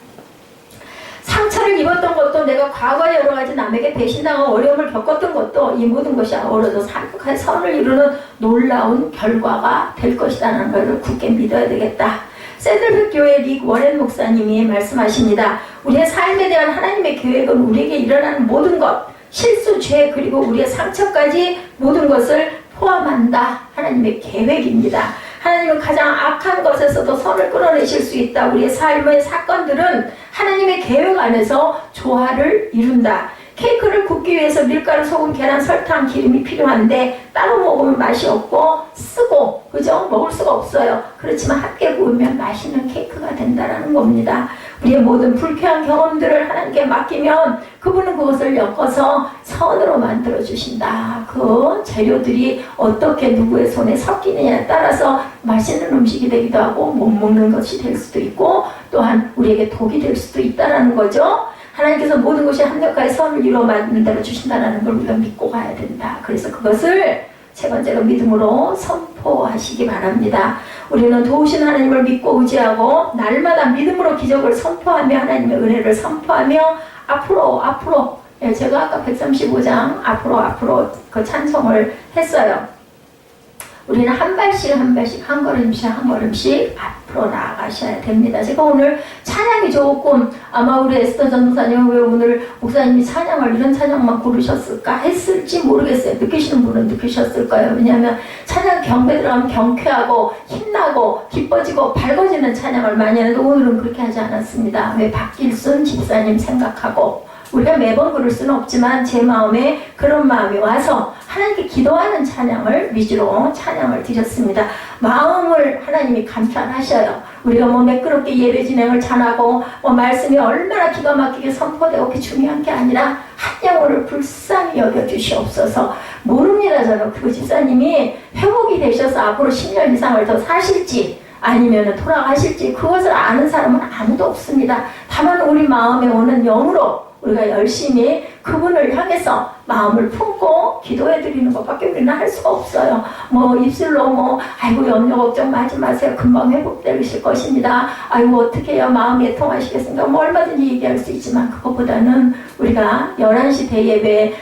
상처를 입었던 것도 내가 과거에 여러 가지 남에게 배신당하고 어려움을 겪었던 것도 이 모든 것이 어우러져 산뜻한 선을 이루는 놀라운 결과가 될 것이라는 것을 굳게 믿어야 되겠다. 샌들백 교회 릭 워렌 목사님이 말씀하십니다. 우리의 삶에 대한 하나님의 계획은 우리에게 일어나는 모든 것, 실수, 죄, 그리고 우리의 상처까지 모든 것을 포함한다. 하나님의 계획입니다. 하나님은 가장 악한 것에서도 선을 끌어내실 수 있다. 우리의 삶의 사건들은 하나님의 계획 안에서 조화를 이룬다. 케이크를 굽기 위해서 밀가루, 소금, 계란, 설탕, 기름이 필요한데 따로 먹으면 맛이 없고 쓰고, 그죠? 먹을 수가 없어요. 그렇지만 함께 구우면 맛있는 케이크가 된다라는 겁니다. 우리의 모든 불쾌한 경험들을 하나님께 맡기면 그분은 그것을 엮어서 선으로 만들어 주신다. 그 재료들이 어떻게 누구의 손에 섞이느냐에 따라서 맛있는 음식이 되기도 하고 못 먹는 것이 될 수도 있고 또한 우리에게 독이 될 수도 있다라는 거죠. 하나님께서 모든 것이 합력하여 선을 이루어 만들어 주신다는 걸 우리가 믿고 가야 된다. 그래서 그것을 세 번째로 믿음으로 선포하시기 바랍니다. 우리는 도우신 하나님을 믿고 의지하고 날마다 믿음으로 기적을 선포하며 하나님의 은혜를 선포하며 앞으로 제가 아까 135장 앞으로 그 찬송을 했어요. 우리는 한 발씩 한 걸음씩 앞으로 나아가셔야 됩니다. 제가 오늘 찬양이 조금 아마 우리 에스더 전도사님 왜 오늘 목사님이 찬양을 이런 찬양만 고르셨을까 했을지 모르겠어요. 느끼시는 분은 느끼셨을 거예요. 왜냐하면 찬양 경배 들어가면 경쾌하고 힘나고 기뻐지고 밝아지는 찬양을 많이 하는데 오늘은 그렇게 하지 않았습니다. 왜 박길순 집사님 생각하고 우리가 매번 그럴 수는 없지만 제 마음에 그런 마음이 와서 하나님께 기도하는 찬양을 위주로 찬양을 드렸습니다. 마음을 하나님이 감찰하셔요. 우리가 뭐 매끄럽게 예배 진행을 잘하고 말씀이 얼마나 기가 막히게 선포되고 그게 중요한 게 아니라 한 영혼을 불쌍히 여겨주시옵소서. 모릅니다. 저는 그 집사님이 회복이 되셔서 앞으로 10년 이상을 더 사실지 아니면 돌아가실지 그것을 아는 사람은 아무도 없습니다. 다만 우리 마음에 오는 영으로 우리가 열심히 그분을 향해서 마음을 품고 기도해 드리는 것밖에 우리는 할 수가 없어요. 뭐 입술로 뭐 아이고 염려 걱정 하지 마세요. 금방 회복되실 것입니다. 아이고 어떻게 해야 마음이 통하시겠습니까? 뭐 얼마든지 얘기할 수 있지만 그것보다는 우리가 11시 대예배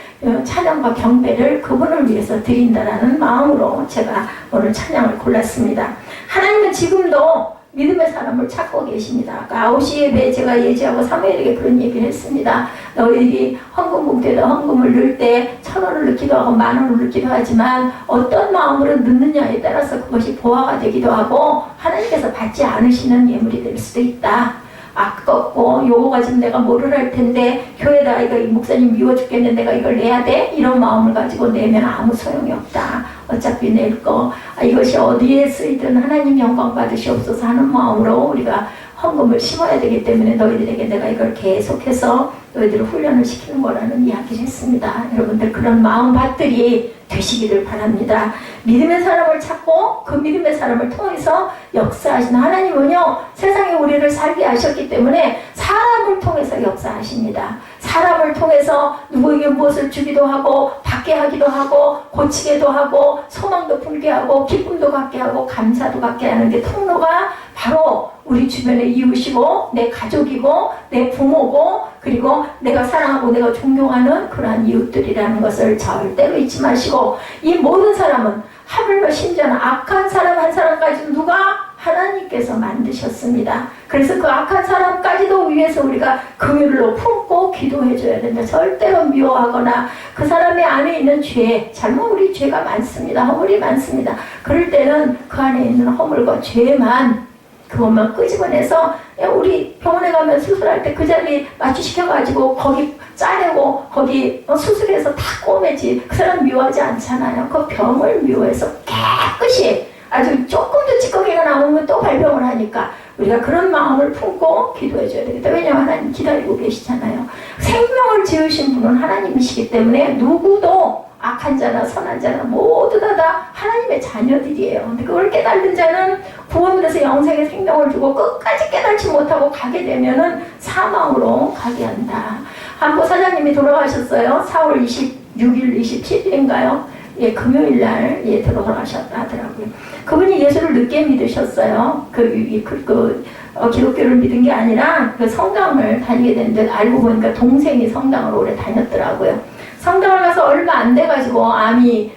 찬양과 경배를 그분을 위해서 드린다라는 마음으로 제가 오늘 찬양을 골랐습니다. 하나님은 지금도 믿음의 사람을 찾고 계십니다. 아까 9시 예배에 제가 예지하고 사무엘에게 그런 얘기를 했습니다. 너희들이 헌금 봉투에다 헌금을 넣을 때 1,000원을 넣기도 하고 10,000원을 넣기도 하지만 어떤 마음으로 넣느냐에 따라서 그것이 보화가 되기도 하고 하나님께서 받지 않으시는 예물이 될 수도 있다. 아깝고 요거 가지고 내가 뭐를 할 텐데 교회다 이거 목사님 미워 죽겠는데 내가 이걸 내야 돼? 이런 마음을 가지고 내면 아무 소용이 없다. 어차피 낼 거 이것이 어디에 쓰이든 하나님 영광 받으시옵소서 하는 마음으로 우리가 헌금을 심어야 되기 때문에 너희들에게 내가 이걸 계속해서 너희들을 훈련을 시키는 거라는 이야기를 했습니다. 여러분들 그런 마음밭들이 되시기를 바랍니다. 믿음의 사람을 찾고 그 믿음의 사람을 통해서 역사하시는 하나님은요 세상에 우리를 살게 하셨기 때문에 사람을 통해서 역사하십니다. 사람을 통해서 누구에게 무엇을 주기도 하고 받게 하기도 하고 고치게도 하고 소망도 품게 하고 기쁨도 갖게 하고 감사도 갖게 하는 게 통로가 바로 우리 주변의 이웃이고 내 가족이고 내 부모고 그리고 내가 사랑하고 내가 존경하는 그러한 이웃들이라는 것을 절대로 잊지 마시고 이 모든 사람은 하물며 심지어는 악한 사람 한 사람까지 누가 하나님께서 만드셨습니다. 그래서 그 악한 사람까지도 위해서 우리가 긍휼로 품고 기도해 줘야 된다. 절대로 미워하거나 그 사람의 안에 있는 죄, 잘못 우리 죄가 많습니다. 허물이 많습니다. 그럴 때는 그 안에 있는 허물과 죄만 그것만 끄집어내서 우리 병원에 가면 수술할 때 그 자리 마취시켜가지고 거기 짜내고 거기 수술해서 다 꼬매지 그 사람 미워하지 않잖아요. 그 병을 미워해서 깨끗이 아주 조금도 찌꺼기가 나오면 또 발병을 하니까 우리가 그런 마음을 품고 기도해 줘야 되겠다. 왜냐하면 하나님 기다리고 계시잖아요. 생명을 지으신 분은 하나님이시기 때문에 누구도 악한 자나 선한 자나 모두 다 하나님의 자녀들이에요. 근데 그걸 깨달은 자는 구원을 해서 영생의 생명을 주고 끝까지 깨달지 못하고 가게 되면은 사망으로 가게 한다. 한보 사장님이 돌아가셨어요. 4월 26일, 27일인가요? 예, 금요일날 예, 돌아가셨다 하더라고요. 그분이 예수를 늦게 믿으셨어요. 기독교를 믿은 게 아니라 그 성당을 다니게 됐는데 알고 보니까 동생이 성당을 오래 다녔더라고요. 성당을 가서 얼마 안 돼가지고 암이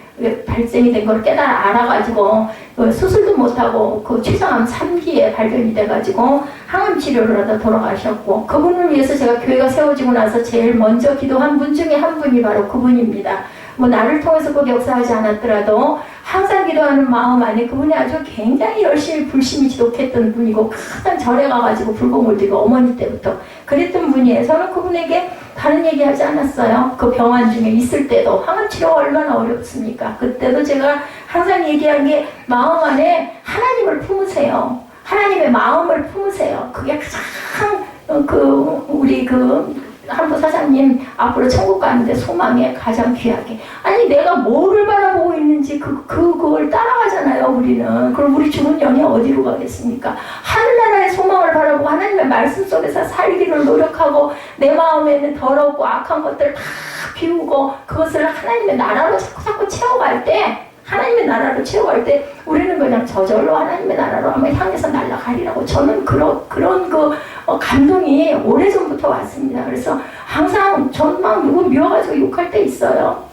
발생이 된 걸 알아가지고 수술도 못하고 그 최장암 3기에 발견이 돼가지고 항암 치료를 하다 돌아가셨고 그분을 위해서 제가 교회가 세워지고 나서 제일 먼저 기도한 분 중에 한 분이 바로 그분입니다. 뭐 나를 통해서 꼭 역사하지 않았더라도 항상 기도하는 마음 안에 그분이 아주 굉장히 열심히 불심이 지독했던 분이고 가장 절에 가가지고 불공을 들고 어머니 때부터 그랬던 분이에요. 저는 그분에게 다른 얘기 하지 않았어요. 그 병원 중에 있을 때도 항암 치료가 얼마나 어렵습니까? 그때도 제가 항상 얘기한 게 마음 안에 하나님을 품으세요. 하나님의 마음을 품으세요. 그게 가장 우리 한보 사장님 앞으로 천국 가는데 소망에 가장 귀하게 아니 내가 뭐를 바라보고 있는지 그걸 따라가잖아요. 우리는 그럼 우리 죽은 영이 어디로 가겠습니까? 하늘나라의 소망을 바라보고 하나님의 말씀 속에서 살기를 노력하고 내 마음에 있는 더럽고 악한 것들 다 비우고 그것을 하나님의 나라로 자꾸 채워갈 때 하나님의 나라로 채워갈 때 우리는 그냥 저절로 하나님의 나라로 아마 향해서 날아가리라고 저는 그런 감동이 오래전부터 왔습니다. 그래서 항상 전 막 누구 미워가지고 욕할 때 있어요.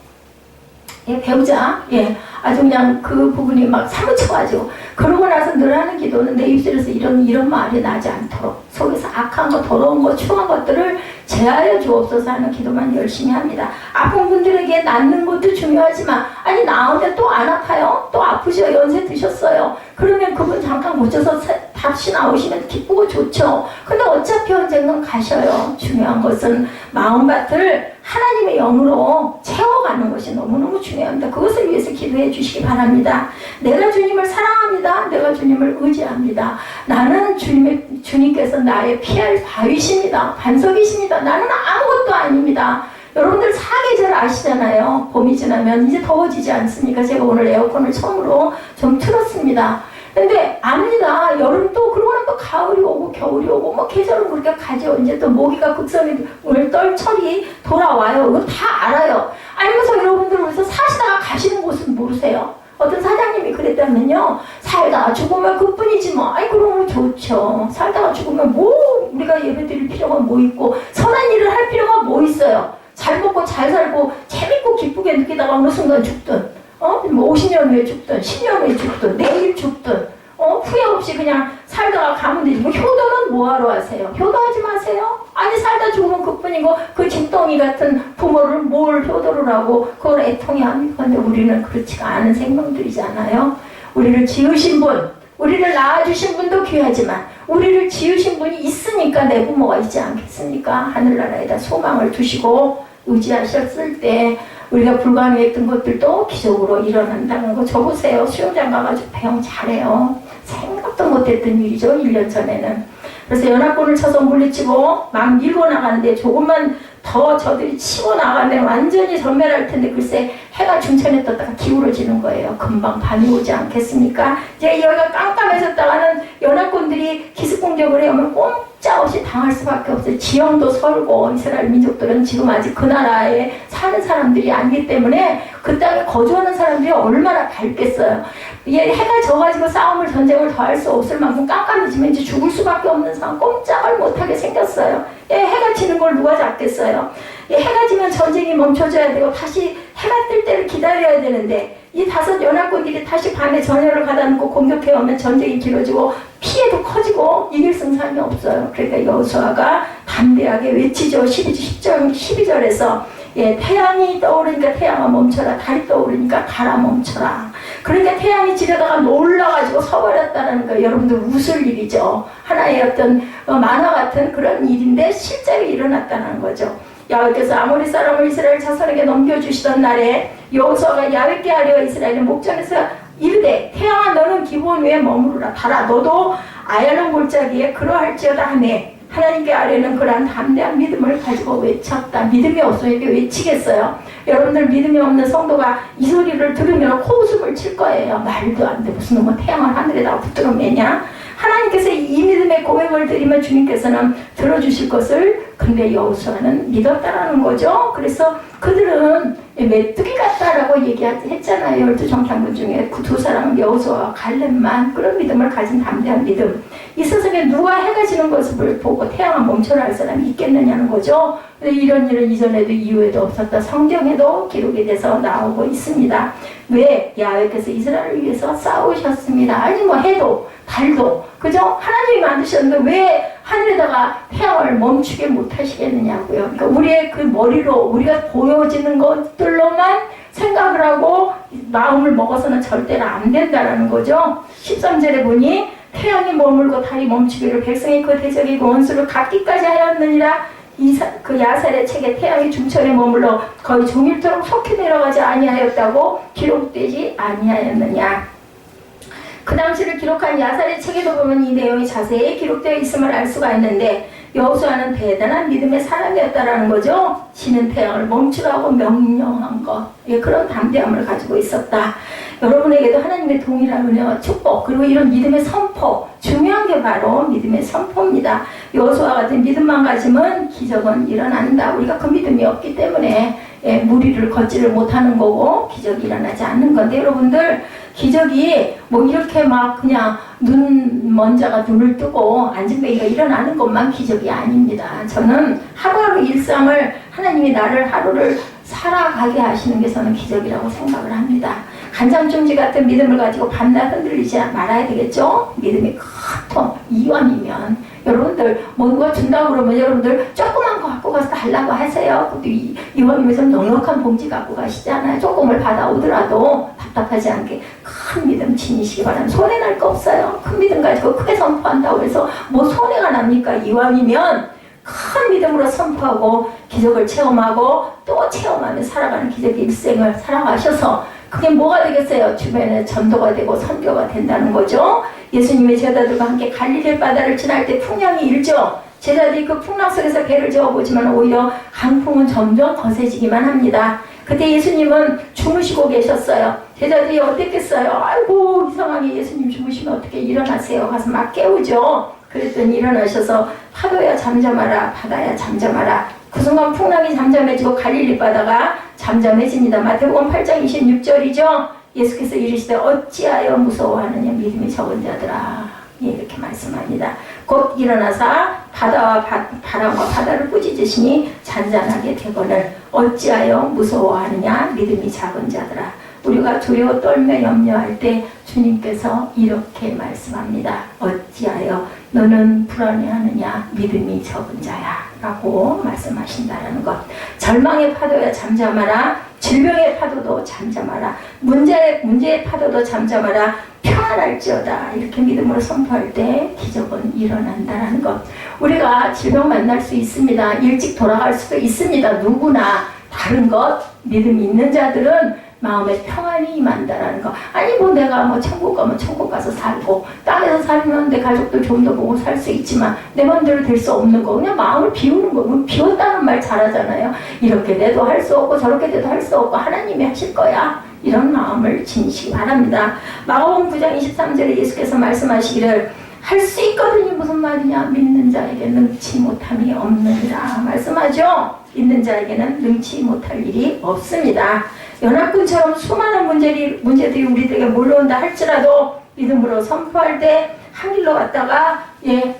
예, 배우자, 예, 아주 그냥 그 부분이 막 사무쳐가지고 그러고 나서 늘 하는 기도는 내 입술에서 이런 말이 나지 않도록 속에서 악한 거, 더러운 거, 추한 것들을 제하여 주옵소서 하는 기도만 열심히 합니다. 아픈 분들에게 낫는 것도 중요하지만 아니 나오면 또 안 아파요? 또 아프죠? 연세 드셨어요? 그러면 그분 잠깐 고쳐서 다시 나오시면 기쁘고 좋죠. 근데 어차피 언젠간 가셔요. 중요한 것은 마음밭을 하나님의 영으로 채워가는 것이 너무너무 중요합니다. 그것을 위해서 기도해 주시기 바랍니다. 내가 주님을 사랑합니다. 내가 주님을 의지합니다. 나는 주님께서 나의 피할 바위십니다. 반석이십니다. 나는 아무것도 아닙니다. 여러분들 사계절 아시잖아요. 봄이 지나면 이제 더워지지 않습니까? 제가 오늘 에어컨을 처음으로 좀 틀었습니다. 근데 압니다. 여름도 그러고 나면 또 가을이 오고 겨울이 오고 뭐 계절은 그렇게 가죠. 이제 또 모기가 극성을 떨 철이 돌아와요. 이거 다 알아요. 알면서 여러분들 그래서 사시다가 가시는 곳은 모르세요? 어떤 사장님이 그랬다면요. 살다가 죽으면 그뿐이지 뭐. 아이 그러면 좋죠. 살다가 죽으면 뭐 우리가 예배드릴 필요가 뭐 있고 선한 일을 할 필요가 뭐 있어요. 잘 먹고 잘 살고 재밌고 기쁘게 느끼다가 어느 순간 죽든 뭐 50년 후에 죽든 10년 후에 죽든 내일 죽든 후회 없이 그냥 살다가 가면 되지. 뭐 효도는 뭐하러 하세요? 효도하지 마세요. 아니 살다 죽으면 그뿐이고 그 집덩이 같은 부모를 뭘 효도를 하고 그걸 애통해 합니까? 근데 우리는 그렇지가 않은 생명들이잖아요. 우리를 지으신 분, 우리를 낳아주신 분도 귀하지만 우리를 지으신 분이 있으니까 내 부모가 있지 않겠습니까? 하늘나라에다 소망을 두시고 의지하셨을 때 우리가 불가능했던 것들도 기적으로 일어난다는 거. 저 보세요. 수영장 가가지고 배영 잘해요. 생각도 못했던 일이죠. 1년 전에는. 그래서 연합군을 쳐서 물리치고 막 밀고 나가는데 조금만 더 저들이 치고 나가면 완전히 전멸할 텐데 글쎄 해가 중천에 떴다가 기울어지는 거예요. 금방 밤이 오지 않겠습니까? 이제 여기가 깜깜해졌다가는 연합군들이 기습 공격을 해오면 꼼짝없이 당할 수밖에 없어요. 지형도 설고 이스라엘 민족들은 지금 아직 그 나라에 사는 사람들이 아니기 때문에 그 땅에 거주하는 사람들이 얼마나 밝겠어요. 이게 해가 져가지고 싸움을 전쟁을 더 할 수 없을 만큼 깜깜해지면 이제 죽을 수밖에 없는 상황. 꼼짝을 못하게 생겼어요. 해가 지는 걸 누가 잡겠어요. 해가 지면 전쟁이 멈춰져야 되고 다시 해가 뜰 때를 기다려야 되는데 이 5 연합군들이 다시 밤에 전열을 가다놓고 공격해오면 전쟁이 길어지고 피해도 커지고 이길 승산이 없어요. 그러니까 여호수아가 담대하게 외치죠. 12절에서 태양이 떠오르니까 태양아 멈춰라. 달이 떠오르니까 달아 멈춰라. 그러니까 태양이 지려다가 놀라가지고 서버렸다는 거예요. 여러분들 웃을 일이죠. 하나의 어떤 만화 같은 그런 일인데 실제로 일어났다는 거죠. 야훼께서 아모리 사람을 이스라엘 자손에게 넘겨주시던 날에 여호수아가 야훼께 하려 이스라엘의 목전에서 이르되 태양아 너는 기브온 위에 머무르라. 달아 너도 아얄론 골짜기에 그러할지어다 하네. 하나님께 아뢰는 그러한 담대한 믿음을 가지고 외쳤다. 믿음이 없으니까 외치겠어요? 여러분들 믿음이 없는 성도가 이 소리를 들으면 코웃음을 칠 거예요. 말도 안 돼. 무슨 놈의 태양을 하늘에다가 붙들어 매냐? 하나님께서 이 믿음의 고백을 드리면 주님께서는 들어주실 것을 근데 여호수아는 믿었다라는 거죠. 그래서 그들은 메뚜기 같다라고 얘기했잖아요. 12정탐꾼 중에 그 2사람은 여호수아와 갈렙만 그런 믿음을 가진 담대한 믿음. 이 세상에 누가 해가 지는 것을 보고 태양아 멈춰라 할 사람이 있겠느냐는 거죠. 근데 이런 일은 이전에도 이후에도 없었다. 성경에도 기록이 돼서 나오고 있습니다. 왜? 야훼께서 이스라엘을 위해서 싸우셨습니다. 아니 뭐 해도 달도 그죠? 하나님이 만드셨는데 왜 하늘에다가 태양을 멈추게 못하시겠느냐고요. 그러니까 우리의 그 머리로 우리가 보여지는 것들로만 생각을 하고 마음을 먹어서는 절대로 안 된다라는 거죠. 13절에 보니 태양이 머물고 달이 멈추기를 백성이 그 대적이 그 원수를 갚기까지 하였느니라. 그 야살의 책에 태양이 중천에 머물러 거의 종일토록 속히 내려가지 아니하였다고 기록되지 아니하였느냐. 그 당시를 기록한 야살의 책에도 보면 이 내용이 자세히 기록되어 있음을 알 수가 있는데 여호수아는 대단한 믿음의 사람이었다라는 거죠. 지는 태양을 멈추라고 명령한 것. 그런 담대함을 가지고 있었다. 여러분에게도 하나님의 동일한 은혜와 축복 그리고 이런 믿음의 선포 중요한 게 바로 믿음의 선포입니다. 여호수아 같은 믿음만 가지면 기적은 일어난다. 우리가 그 믿음이 없기 때문에 무리를 걷지를 못하는 거고 기적이 일어나지 않는 건데 여러분들 기적이 뭐 이렇게 막 그냥 먼 자가 눈을 뜨고 안진뱅이가 일어나는 것만 기적이 아닙니다. 저는 하루하루 일상을 하나님이 나를 하루를 살아가게 하시는 게 저는 기적이라고 생각을 합니다. 간장중지 같은 믿음을 가지고 밤낮 흔들리지 말아야 되겠죠? 믿음이 크통 이원이면 여러분들 뭐 누가 준다고 그러면 여러분들 조그만 거 갖고 가서 달라고 하세요. 그것도 이원이면서 넉넉한 봉지 갖고 가시잖아요. 조금을 받아오더라도 답답하지 않게 큰 믿음 지니시기 바랍니다. 손해 날 거 없어요. 큰 믿음 가지고 크게 선포한다고 해서 뭐 손해가 납니까? 이왕이면 큰 믿음으로 선포하고 기적을 체험하고 또 체험하며 살아가는 기적의 일생을 살아가셔서 그게 뭐가 되겠어요? 주변에 전도가 되고 선교가 된다는 거죠. 예수님의 제자들과 함께 갈릴리 바다를 지날 때 풍랑이 일죠. 제자들이 그 풍랑 속에서 배를 저어보지만 오히려 강풍은 점점 거세지기만 합니다. 그때 예수님은 주무시고 계셨어요. 제자들이 어땠겠어요? 아이고 이상하게 예수님 주무시면 어떻게 일어나세요? 가서 막 깨우죠. 그랬더니 일어나셔서 파도야 잠잠하라, 바다야 잠잠하라. 그 순간 풍랑이 잠잠해지고 갈릴리 바다가 잠잠해집니다. 마태복음 8장 26절이죠. 예수께서 이르시되 어찌하여 무서워하느냐 믿음이 적은 자들아. 예, 이렇게 말씀합니다. 곧 일어나사 바다와 바람과 바다를 꾸짖으시니 잔잔하게 되거늘 어찌하여 무서워하느냐 믿음이 작은 자들아. 우리가 두려워 떨며 염려할 때 주님께서 이렇게 말씀합니다. 어찌하여 너는 불안해하느냐 믿음이 적은 자야 라고 말씀하신다는 것. 절망의 파도야 잠잠하라. 질병의 파도도 잠잠하라. 문제의 파도도 잠잠하라. 평안할지어다. 이렇게 믿음으로 선포할 때 기적은 일어난다는 것. 우리가 질병 만날 수 있습니다. 일찍 돌아갈 수도 있습니다. 누구나 다른 것. 믿음이 있는 자들은 마음에 평안이 임한다라는 거. 아니 뭐 내가 뭐 천국 가면 천국 가서 살고 땅에서 살면 내 가족들 좀 더 보고 살 수 있지만 내 맘대로 될 수 없는 거. 그냥 마음을 비우는 거. 비웠다는 말 잘하잖아요. 이렇게 돼도 할 수 없고 저렇게 돼도 할 수 없고 하나님이 하실 거야. 이런 마음을 지니시기 바랍니다. 마가복음 9장 23절에 예수께서 말씀하시기를 할 수 있거든요. 무슨 말이냐. 믿는 자에게 능치 못함이 없느니라 말씀하죠. 있는 자에게는 능치 못할 일이 없습니다. 연합군처럼 수많은 문제들이 우리들에게 몰려온다 할지라도 믿음으로 선포할 때 한 길로 갔다가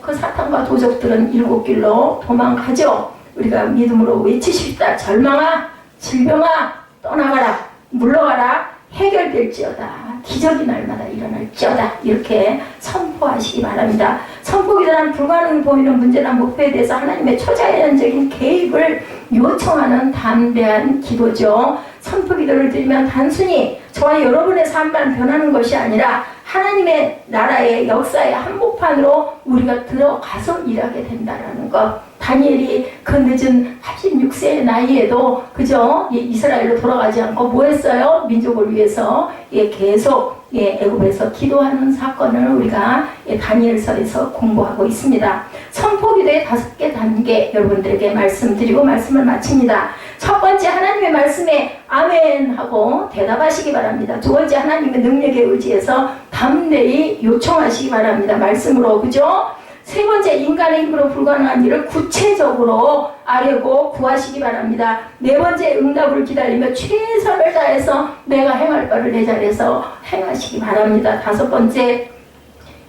그 사탄과 도적들은 7길로 도망가죠. 우리가 믿음으로 외치십시다. 절망아 질병아 떠나가라 물러가라 해결될지어다 기적이 날마다 일어날지어다 이렇게 선포하시기 바랍니다. 선포기도는 불가능해 보이는 문제나 목표에 대해서 하나님의 초자연적인 개입을 요청하는 담대한 기도죠. 선포기도를 드리면 단순히 저와 여러분의 삶만 변하는 것이 아니라 하나님의 나라의 역사의 한복판으로 우리가 들어가서 일하게 된다는 것. 다니엘이 그 늦은 86세의 나이에도 그저 이스라엘로 돌아가지 않고 뭐 했어요? 민족을 위해서 계속 애굽에서 기도하는 사건을 우리가 다니엘서에서 공부하고 있습니다. 선포기도의 5개 단계 여러분들에게 말씀드리고 말씀을 마칩니다. 첫 번째 하나님의 말씀에 아멘 하고 대답하시기 바랍니다. 두 번째 하나님의 능력에 의지해서 담대히 요청하시기 바랍니다. 말씀으로 그죠? 세 번째 인간의 힘으로 불가능한 일을 구체적으로 아뢰고 구하시기 바랍니다. 네 번째 응답을 기다리며 최선을 다해서 내가 행할 바를 내 자리에서 행하시기 바랍니다. 다섯 번째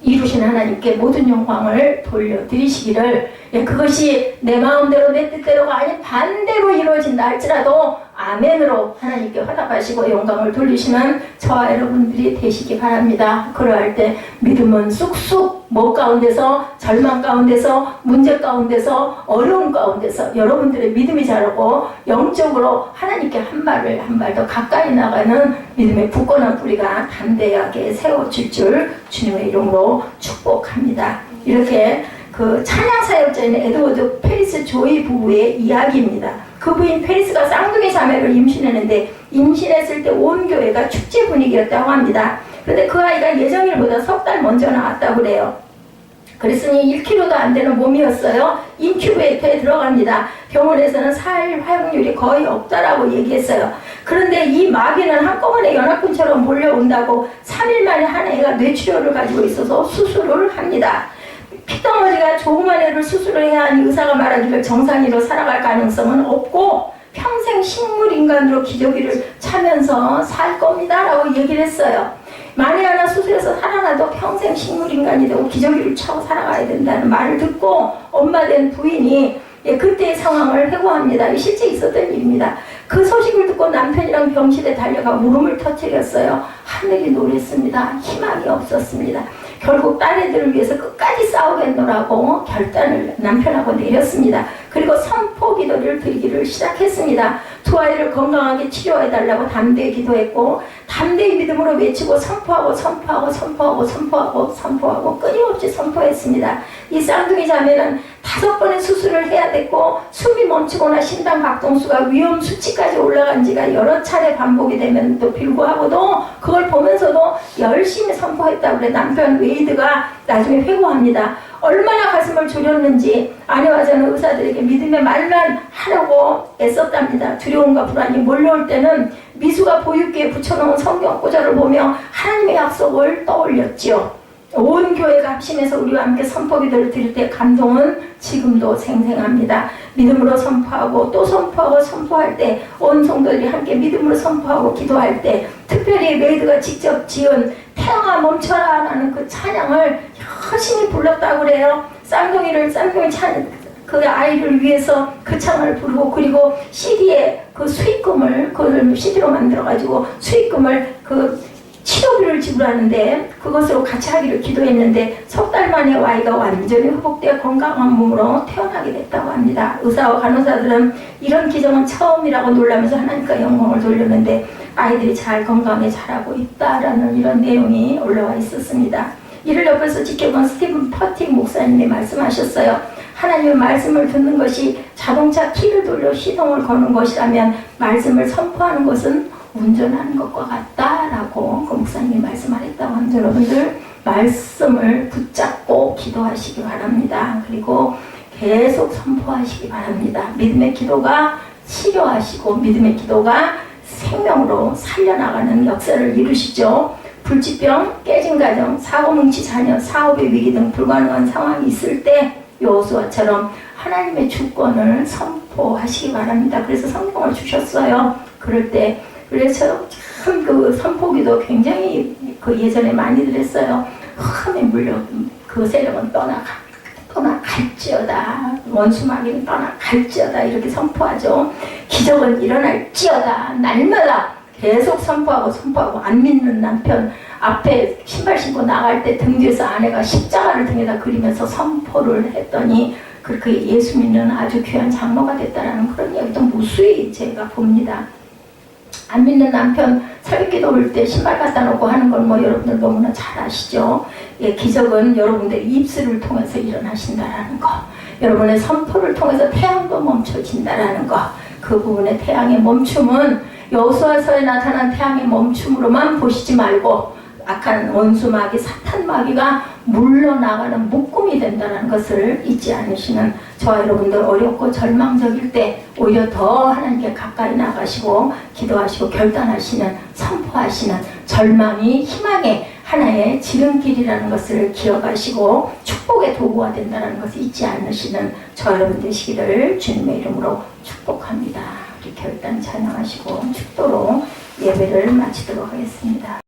이루신 하나님께 모든 영광을 돌려드리시기를 그것이 내 마음대로 내 뜻대로가 아닌 반대로 이루어진다 할지라도 아멘으로 하나님께 화답하시고 영광을 돌리시는 저와 여러분들이 되시기 바랍니다. 그러할 때 믿음은 쑥쑥 뭐 가운데서 절망 가운데서 문제 가운데서 어려움 가운데서 여러분들의 믿음이 자라고 영적으로 하나님께 한 발을 한 발 더 가까이 나가는 믿음의 굳건한 뿌리가 담대하게 세워질 줄 주님의 이름으로 축복합니다. 이렇게 그 찬양 사역자인 에드워드 페리스 조이 부부의 이야기입니다. 그 부인 페리스가 쌍둥이 자매를 임신했는데 임신했을 때 온 교회가 축제 분위기였다고 합니다. 그런데 그 아이가 예정일보다 석 달 먼저 나왔다고 그래요. 그랬으니 1kg도 안 되는 몸이었어요. 인큐베이터에 들어갑니다. 병원에서는 살 활용률이 거의 없다라고 얘기했어요. 그런데 이 마귀는 한꺼번에 연합군처럼 몰려온다고 3일 만에 한 애가 뇌출혈을 가지고 있어서 수술을 합니다. 피덩어리가 조그만 애를 수술을 해야 하니 의사가 말하기를 정상인으로 살아갈 가능성은 없고 평생 식물인간으로 기저귀를 차면서 살 겁니다 라고 얘기를 했어요. 만에 하나 수술해서 살아나도 평생 식물인간이 되고 기저귀를 차고 살아가야 된다는 말을 듣고 엄마 된 부인이 그때의 상황을 회고합니다. 실제 있었던 일입니다. 그 소식을 듣고 남편이랑 병실에 달려가 울음을 터뜨렸어요. 하늘이 노랬습니다. 희망이 없었습니다. 결국 딸애들을 위해서 끝까지 싸우겠노라고 결단을 남편하고 내렸습니다. 그리고 선포 기도를 드리기를 시작했습니다. 두 아이를 건강하게 치료해달라고 담대히 기도했고 담대히 믿음으로 외치고 선포하고 끊임없이 선포했습니다. 이 쌍둥이 자매는 5번의 수술을 해야 됐고 숨이 멈추거나 심장 박동수가 위험 수치까지 올라간 지가 여러 차례 반복이 됨에도 불구하고도 그걸 보면서도 열심히 선포했다고 그래. 남편 웨이드가 나중에 회고합니다. 얼마나 가슴을 졸였는지 아내와 저는 의사들에게 믿음의 말만 하려고 애썼답니다. 두려움과 불안이 몰려올 때는 미수가 보육기에 붙여놓은 성경 구절을 보며 하나님의 약속을 떠올렸지요. 온 교회가 합심해서 우리와 함께 선포기도를 드릴 때 감동은 지금도 생생합니다. 믿음으로 선포하고 또 선포하고 선포할 때 온 성도들이 함께 믿음으로 선포하고 기도할 때 특별히 메이드가 직접 지은 태양아 멈춰라 라는 그 찬양을 열심히 불렀다고 그래요. 쌍둥이 그 아이를 위해서 그 찬양을 부르고 그리고 CD에 그 수익금을 그걸 CD로 만들어가지고 수익금을 그 치료비를 지불하는데 그것으로 같이 하기를 기도했는데 석 달 만에 아이가 완전히 회복되어 건강한 몸으로 태어나게 됐다고 합니다. 의사와 간호사들은 이런 기적은 처음이라고 놀라면서 하나님께 영광을 돌렸는데 아이들이 잘 건강하게 자라고 있다라는 이런 내용이 올라와 있었습니다. 이를 옆에서 지켜본 스티븐 퍼틱 목사님이 말씀하셨어요. 하나님의 말씀을 듣는 것이 자동차 키를 돌려 시동을 거는 것이라면 말씀을 선포하는 것은 운전하는 것과 같다라고 그 목사님이 말씀하셨다고 합니다. 여러분들 말씀을 붙잡고 기도하시기 바랍니다. 그리고 계속 선포하시기 바랍니다. 믿음의 기도가 치료하시고 믿음의 기도가 생명으로 살려나가는 역사를 이루시죠. 불치병, 깨진 가정, 사고뭉치 자녀, 사업의 위기 등 불가능한 상황이 있을 때 여호수아처럼 하나님의 주권을 선포하시기 바랍니다. 그래서 성경을 주셨어요. 그럴 때 그래서 참 그 선포기도 굉장히 그 예전에 많이들 했어요. 흠에 물려 그 세력은 떠나갈지어다. 원수마귀는 떠나갈지어다. 이렇게 선포하죠. 기적은 일어날지어다. 날마다 계속 선포하고 안 믿는 남편 앞에 신발 신고 나갈 때 등 뒤에서 아내가 십자가를 등에다 그리면서 선포를 했더니 그렇게 예수 믿는 아주 귀한 장로가 됐다라는 그런 이야기도 무수히 제가 봅니다. 안 믿는 남편 새벽기도 올 때 신발 갖다 놓고 하는 건 뭐 여러분들 너무나 잘 아시죠? 예, 기적은 여러분들 입술을 통해서 일어나신다라는 거, 여러분의 선포를 통해서 태양도 멈춰진다라는 거, 그 부분의 태양의 멈춤은 여호수아서에 나타난 태양의 멈춤으로만 보시지 말고 악한 원수마귀 사탄마귀가 물러나가는 묶음이 된다는 것을 잊지 않으시는 저와 여러분들 어렵고 절망적일 때 오히려 더 하나님께 가까이 나가시고 기도하시고 결단하시는 선포하시는 절망이 희망의 하나의 지름길이라는 것을 기억하시고 축복의 도구가 된다는 것을 잊지 않으시는 저와 여러분 되시기를 주님의 이름으로 축복합니다. 우리 결단 찬양하시고 축도로 예배를 마치도록 하겠습니다.